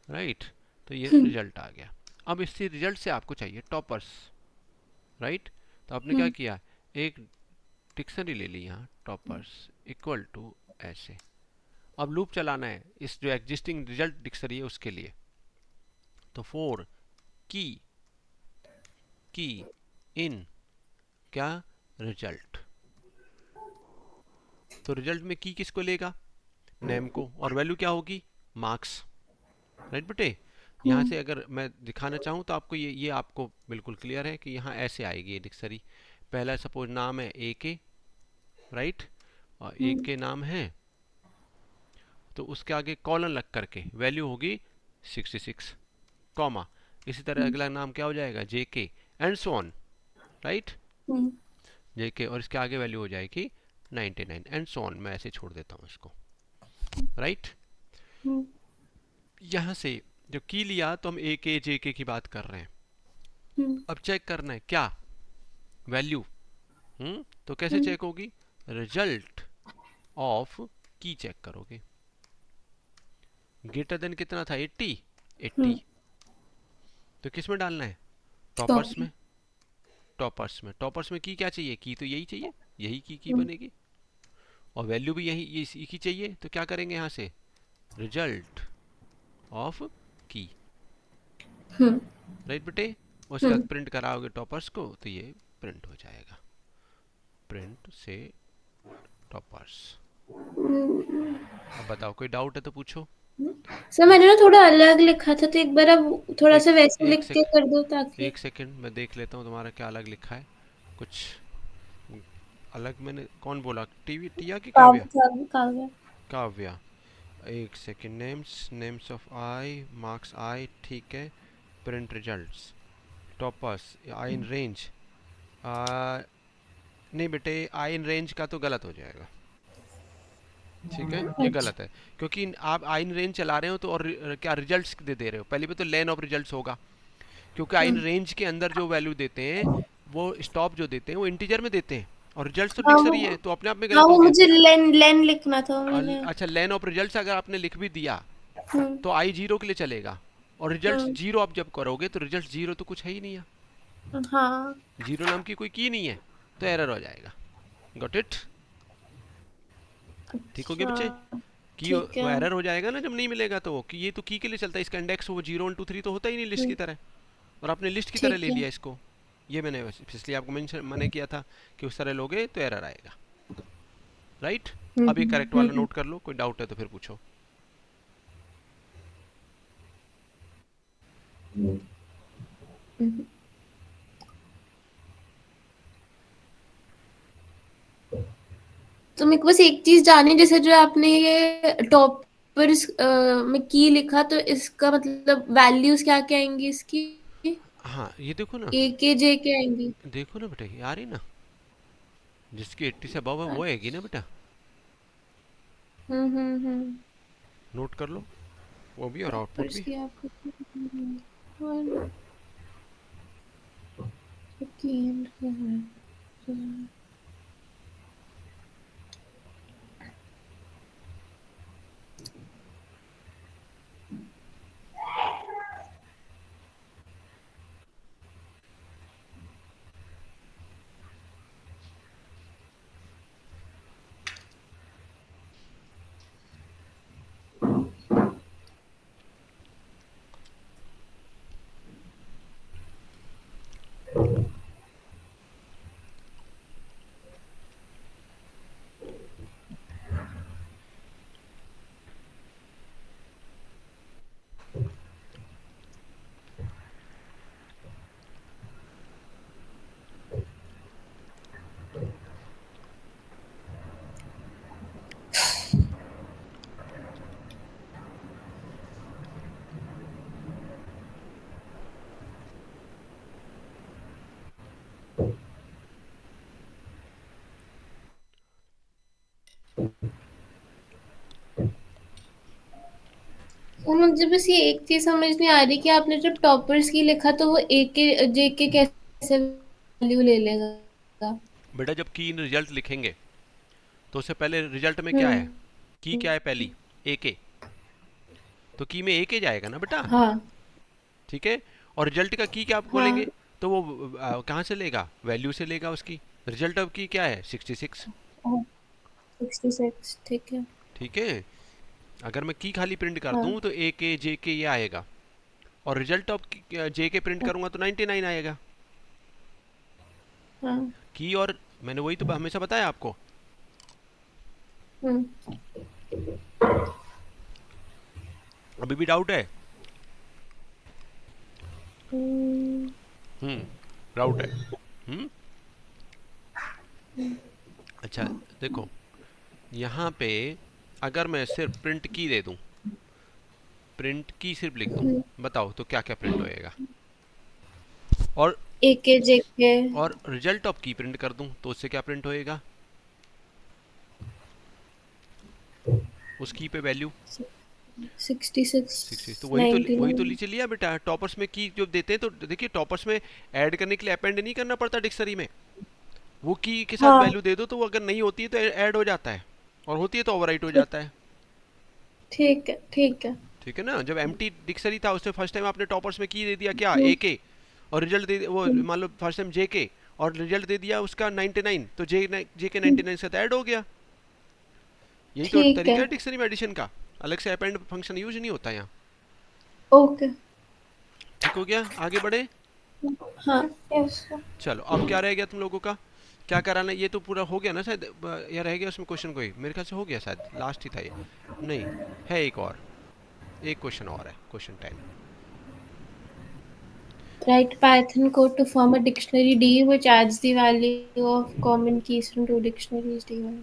राइट? तो ये हम्म, रिजल्ट आ गया। अब इसी रिजल्ट से आपको चाहिए टॉपर्स, राइट? तो आपने क्या हम्म, किया, एक डिक्शनरी ले ली यहाँ, टॉपर्स इक्वल टू ऐसे। अब लूप चलाना है इस जो एग्जिस्टिंग रिजल्ट डिक्शनरी है उसके लिए। तो फोर की की इन क्या, रिजल्ट। तो रिजल्ट में की किसको लेगा, नेम को, और वैल्यू क्या होगी, मार्क्स, राइट बेटे? यहाँ हम्म, से अगर मैं दिखाना चाहूँ तो आपको ये आपको बिल्कुल क्लियर है कि यहाँ ऐसे आएगी ये डिक्शनरी। पहला सपोज नाम है ए के, राइट? और ए हम्म, के नाम है, तो उसके आगे कॉलन लग करके वैल्यू होगी 66, कॉमा, इसी तरह हम्म, अगला नाम क्या हो जाएगा, जे के, एंड सो ऑन, राइट? हम्म, जे के, और इसके आगे वैल्यू हो जाएगी 99 एंड सो ऑन। मैं ऐसे छोड़ देता हूँ इसको, राइट? हम्म, यहाँ से जो की लिया तो हम ए के जे के की बात कर रहे हैं। हम्म, अब चेक करना है क्या, वैल्यू। तो कैसे हम्म, चेक होगी, रिजल्ट ऑफ की चेक करोगे। ग्रेटर देन कितना था, 80, 80। हम्म, तो किस में डालना है, टॉपर्स टॉपर। में। टॉपर्स में की क्या चाहिए, की तो यही चाहिए, यही की हम्म, बनेगी। और वैल्यू भी यही ये इसी की चाहिए, तो क्या करेंगे यहाँ से, रिजल्ट ऑफ की, हम्म, राइट बेटे? और उसके बाद हम्म, प्रिंट कराओगे टॉपर्स को तो ये प्रिंट हो जाएगा, प्रिंट से टॉपर्स। हम्म। अब बताओ, कोई डाउट है तो पूछो। सर मैंने ना थोड़ा अलग लिखा था, तो एक बार अब थोड़ा एक सा वैसे एक लिख के सेकंड, कर दो ताकि। एक सेकंड मैं देख लेता हूँ तुम्हारा क्या अलग लिखा है। कुछ अलग मैंने, कौन बोला, टीवी टिया की काव्या? काव्य, काव्य। काव्या, एक second, names of I, marks I, ठीक है, print results, toppers, I in range, नहीं बेटे, आई इन रेंज का तो गलत हो जाएगा, ठीक है, ये अच्छा। गलत है, क्योंकि आप आई इन रेंज चला रहे हो तो, और क्या रिजल्ट्स दे रहे हो, पहले भी तो लेन ऑफ रिजल्ट्स होगा, क्योंकि आई इन रेंज के अंदर जो वैल्यू देते हैं वो स्टॉप जो देते हैं वो इंटीजर में देते हैं, और रिजल्ट्स तो हाँ डिक्शनरी है, वो तो अपने आप में हाँ गलत वो हो गया। मुझे लेन लेन लिखना था मैंने। अच्छा, लेन ऑफ रिजल्ट्स अगर आपने लिख भी दिया हम्म तो आई जीरो के लिए चलेगा, और रिजल्ट्स हम्म जीरो आप जब करोगे तो रिजल्ट जीरो तो कुछ है ही नहीं है, हाँ। जीरो नाम की कोई की नहीं है, तो एरर हो जाएगा। Got it? ठीक हो गया अच्छा। बच्चे? की ठीक वो है। एरर हो जाएगा ना जब नहीं मिलेगा, तो वो कि ये तो की के लिए चलता है, इसका इंडेक्स वो 0 1 2 3 तो होता ही नहीं लिस्ट की हम्म, तरह, और आपने लिस्ट की तरह ठीक ले है। लिया इसको, ये मैंने इसलिए आपको मेंशन मैंने किया था कि उस तरह लोगे तो एरर आएगा, राइट? अब ये करेक्ट वाला हम्म। नोट कर लो, कोई डाउट है तो फिर पूछो। हम्म। तो मेरे को बस एक चीज जाननी है, जैसे जो आपने ये टॉपर्स में की लिखा, तो इसका मतलब वैल्यूज क्या क्या आएंगी इसकी? हाँ, ये देखो ना, ए के जे के आएंगी? देखो ना बेटा, ये आ रही ना, जिसकी 80 से अबव है वो आएगी ना बेटा, हम्म। नोट कर लो, वो भी और आउटपुट टॉपर्स भी। की आपको और सेकेंड क्या है? तो मुझे बस ये एक चीज समझ नहीं आ रही कि आपने जब टॉपर्स की लिखा तो वो ए के जे के कैसे वैल्यू ले लेगा? बेटा जब की इन रिजल्ट लिखेंगे तो उससे पहले रिजल्ट में क्या है, हम्म। की क्या है पहली, ए के, तो की में ए के जाएगा ना बेटा, हाँ ठीक है, और रिजल्ट का की क्या आप बोलेंगे, हाँ। तो वो कहाँ से लेगा, वैल्यू से लेगा उसकी, रिजल्ट अब की क्या है 66, 66 ठीक है। ठीक है, अगर मैं की खाली प्रिंट कर हाँ दूं तो ए के जे के ये आएगा, और रिजल्ट ऑफ जे के प्रिंट करूंगा तो 99 आएगा। हाँ। की और मैंने वही तो हमेशा बताया आपको, हम्म अभी भी डाउट है? हम्म, हम्म, डाउट है। हम्म, अच्छा, देखो यहाँ पे अगर मैं सिर्फ प्रिंट की दे दूं, प्रिंट की सिर्फ लिख दूं, हम्म। बताओ तो क्या क्या प्रिंट होएगा, और ए के जे के रिजल्ट ऑफ की प्रिंट कर दूं तो उससे क्या प्रिंट होएगा, उस की पे वैल्यू 60, तो 66 वही तो 99। नीचे लिया बेटा, टॉपर्स में की जो देते हैं, तो देखिए टॉपर्स में ऐड करने के लिए अपेंड नहीं करना पड़ता डिक्शनरी में, वो की के साथ हाँ वैल्यू दे दो, तो वो अगर नहीं होती है तो ऐड हो जाता है, और होती है तो ओवरराइट हो ठीक। जाता है, ठीक है ठीक है। ठीक है ना। जब एम्प्टी डिक्शनरी था उसमें फर्स्ट टाइम आपने टॉपर्स में की दे दिया क्या, हम्म ए के, और रिजल्ट दे वो हम्म मान लो फर्स्ट टाइम जे के, और रिजल्ट दे दिया उसका 99, तो जे के हम्म, 99 से साथ ऐड हो गया, यही तो ठीक है। तरीका है डिक्शनरी में एडिशन का, अलग से अपेंड फंक्शन यूज नहीं होता यहाँ। ओके। ठीक हो गया, आगे बढ़े। हाँ। यस। चलो अब क्या रह गया तुम लोगों का, क्या कराना है, ये तो पूरा हो गया ना शायद, या रह गया उसमें क्वेश्चन, कोई मेरे ख्याल से हो गया शायद, लास्ट ही था ये, नहीं है एक और, एक क्वेश्चन और है, question 10। Write Python code to form a dictionary D which adds the value of common keys from two dictionaries D1.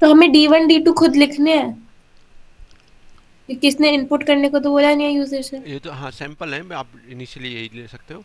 तो हमें D1 D2 खुद लिखने हैं कि किसने इनपुट करने को तो बोला नहीं है यूजर से। ये तो हाँ सैंपल है, आप इनिशियली यही ले सकते हो।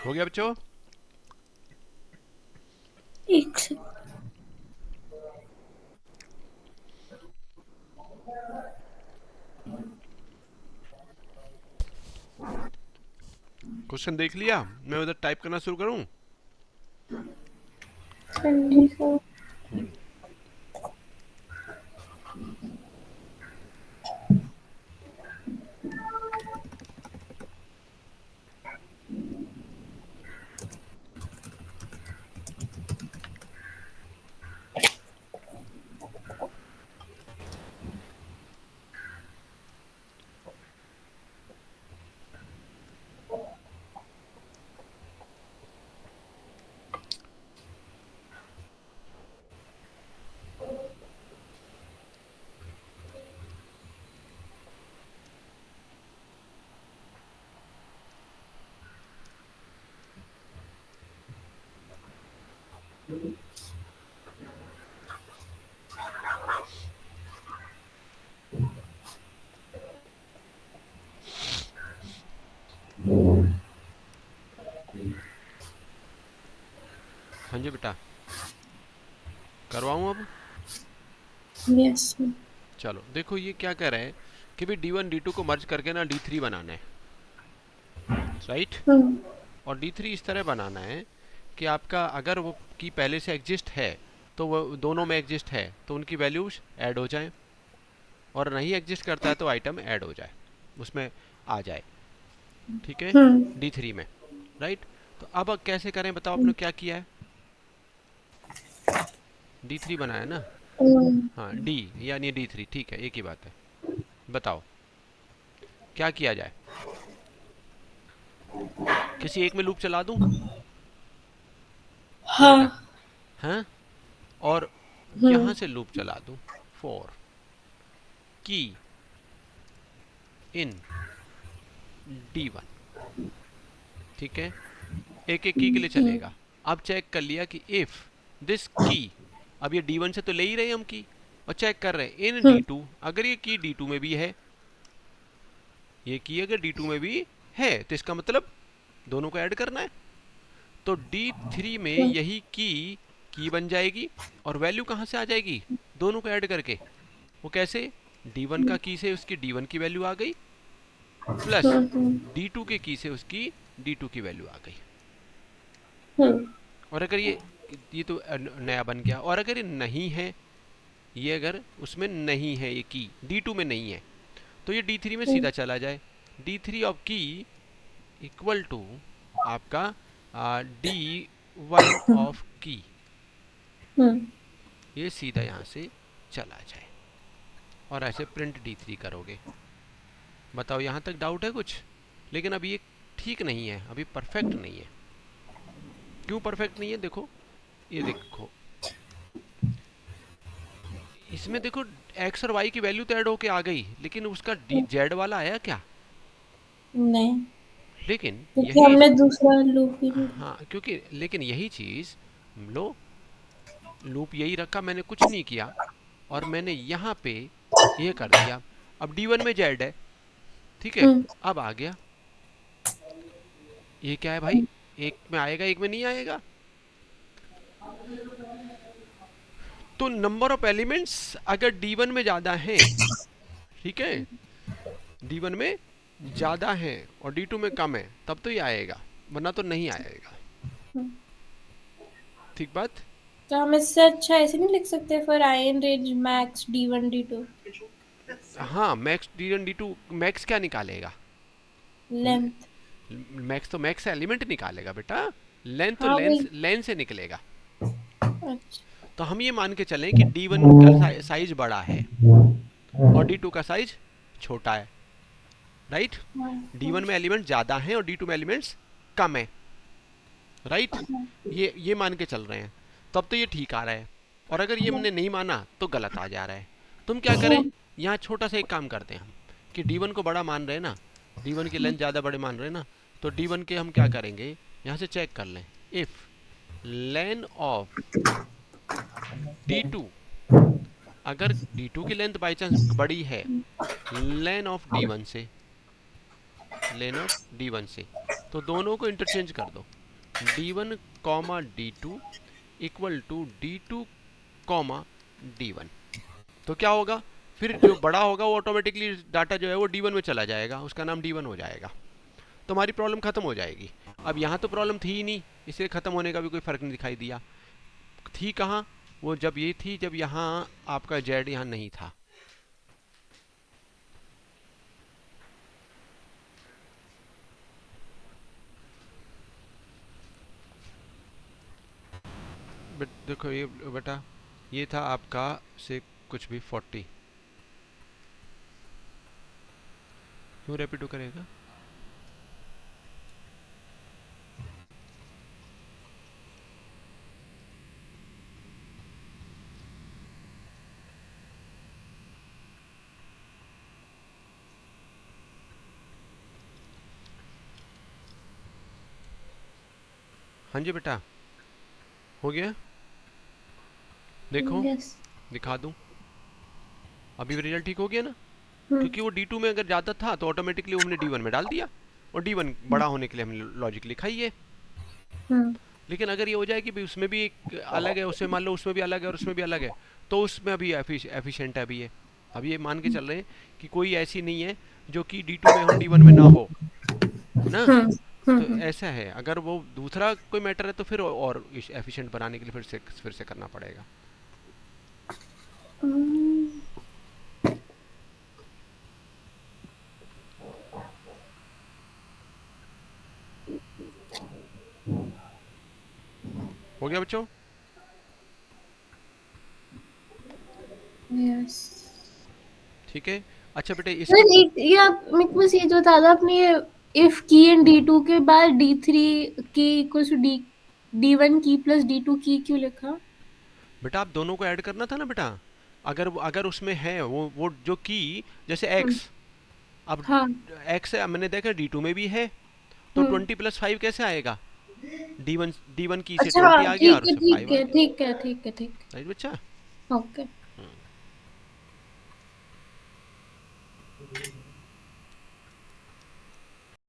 हो गया बच्चों? एक से क्वेश्चन देख लिया? मैं उधर टाइप करना शुरू करूं? हाँ जी सर। हाँ जी बेटा, करवाऊं अब? यस। चलो देखो ये क्या कह रहा है कि भाई D1 D2 को मर्ज करके ना D3 बनाना है, राइट? और D3 इस तरह बनाना है कि आपका अगर वो की पहले से एग्जिस्ट है तो वो दोनों में एग्जिस्ट है तो उनकी वैल्यूज ऐड हो जाएं, और नहीं एग्जिस्ट करता है तो आइटम ऐड हो जाए, उसमें आ जाए, ठीक है, D3 में, राइट? तो अब कैसे करें बताओ, आपने क्या किया है? D3 बनाया ना? हाँ D यानी D3, ठीक है, एक ही बात है। बताओ क्या किया जाए? किसी एक में लूप चला दूं? क्या बेटा? हाँ। हैं? और यहां हम्म। से लूप चला दूं फॉर की इन D1, ठीक है? एक एक की के लिए चलेगा। अब चेक कर लिया कि इफ दिस की, अब ये D1 से तो ले ही रहे हैं हम की, और चेक कर रहे हैं इन हम्म। D2, अगर ये की D2 में भी है, ये की अगर D2 में भी है, तो इसका मतलब दोनों को ऐड करना है। तो D3 में हम्म। यही की बन जाएगी, और वैल्यू कहाँ से आ जाएगी? दोनों को ऐड करके। वो कैसे? D1 का की से उसकी D1 की वैल्यू आ गई, प्लस हम्म। D2 के की से उसकी D2 की वैल्यू आ गई। हम्म। और अगर ये तो नया बन गया। और अगर ये नहीं है, ये अगर उसमें नहीं है, ये की D2 में नहीं है, तो ये D3 में सीधा चला जाए। D3 ऑफ की इक्वल टू आपका D1 ऑफ की, हम्म। ये सीधा यहाँ से चला जाए, और ऐसे प्रिंट D3 करोगे। बताओ यहाँ तक डाउट है कुछ? लेकिन अभी ये ठीक नहीं है, अभी परफेक्ट नहीं है। क्यों परफेक्ट नहीं है? देखो, ये देखो, इसमें देखो एक्स और वाई की वैल्यू तो ऐड होके आ गई, लेकिन उसका डी जेड वाला आया क्या? नहीं, लेकिन क्योंकि यही, हमने दूसरा लूप ही नहीं। हाँ क्योंकि, लेकिन यही चीज लो, लूप यही रखा, मैंने कुछ नहीं किया, और मैंने यहाँ पे ये कर दिया। अब D1 में जेड है, ठीक है? हम्म। अब आ गया, ये क्या है भाई? एक में आएगा, एक में नहीं आएगा। तो नंबर ऑफ एलिमेंट्स अगर D1 में ज्यादा है, ठीक है, D1 में ज्यादा है और D2 में कम है, तब तो ये आएगा, वरना तो नहीं आएगा। ठीक बात? तो हम इससे अच्छा ऐसे नहीं लिख सकते for I in range max D1 D2 हाँ, मैक्स D1 D2, मैक्स क्या निकालेगा? लेंथ? मैक्स तो मैक्स एलिमेंट निकालेगा बेटा, लेंथ तो हाँ वही। लेंथ से निकलेगा। अच्छा। तो हम ये मान के चलें कि D1 का साइज बड़ा है और D2 का साइज छोटा है, राइट? हाँ। D1 में एलिमेंट ज्यादा हैं और D2 में एलिमेंट्स कम है, राइट? ये मान के चल रहे हैं, तब तो ये ठीक आ रहा है। और अगर ये हमने नहीं माना तो गलत आ जा रहा है। तुम क्या करें, यहाँ छोटा सा एक काम करते हैं हम, कि D1 को बड़ा मान रहे हैं ना, D1 की लेंथ ज़्यादा बड़े मान रहे हैं ना, तो D1 के हम क्या करेंगे, यहाँ से चेक कर लें, इफ़ लेंथ ऑफ D2, अगर D2 की लेंथ बाई चांस बड़ी है लेंथ ऑफ D1 से, लेंथ ऑफ D1 से, तो दोनों को इंटरचेंज कर दो, D1 comma D2 equal to D2 comma D1। तो क्या होगा फिर? जो बड़ा होगा वो ऑटोमेटिकली डाटा जो है वो D1 में चला जाएगा, उसका नाम D1 हो जाएगा। तो हमारी प्रॉब्लम खत्म हो जाएगी। अब यहाँ तो प्रॉब्लम थी ही नहीं, इसलिए खत्म होने का भी कोई फर्क नहीं दिखाई दिया। थी कहाँ वो? जब ये थी, जब यहाँ आपका जेड यहाँ नहीं था। बट देखो ये बेटा, ये था आपका से कुछ भी 40, क्यों रेपिडो करेगा? हाँ जी बेटा, हो गया? देखो, यस। दिखा दूं, अभी रिजल्ट ठीक हो गया ना? हम्म। क्योंकि वो D2 में अगर ज़्यादा था तो ऑटोमेटिकली हमने D1 में डाल दिया, और D1 बड़ा होने के लिए हमने लॉजिक लिखा ही है। हम्म। लेकिन अगर ये हो जाए कि भाई उसमें भी एक अलग है, उसमें मान लो उसमें भी अलग है और उसमें भी अलग है, तो उसमें अभी एफिशिएंट है अभी ये। अभी ये मान के चल रहे हैं कि कोई ऐसी नहीं है जो कि D2 में हो D1 में ना हो, ना? हम्म। तो हम्म। ऐसा है, अगर वो दूसरा कोई मैटर है तो फिर और एफिशिएंट बनाने के लिए फिर से करना पड़ेगा। हम्म। हो गया बच्चों? यस। ठीक है। अच्छा बेटे, सर इसके एक ये आप मेरे को बस ये जो था था आपने इफ की एंड D2 के बाद D3 की इक्वल्स टू D1 की प्लस D2 की क्यों लिखा? बेटा आप दोनों को ऐड करना था ना बेटा। अगर उसमें है वो जो की, जैसे हम्म, x, अब हाँ। x है, मैंने देखा D2 में भी है, तो हम्म। 20+5 कैसे आएगा? D1 की से अच्छा, 20 हाँ, आ गया और ठीक है, उससे 5 ठीक आ है, गया। ठीक है, ठीक है, ठीक राइट बच्चा? है। ओके।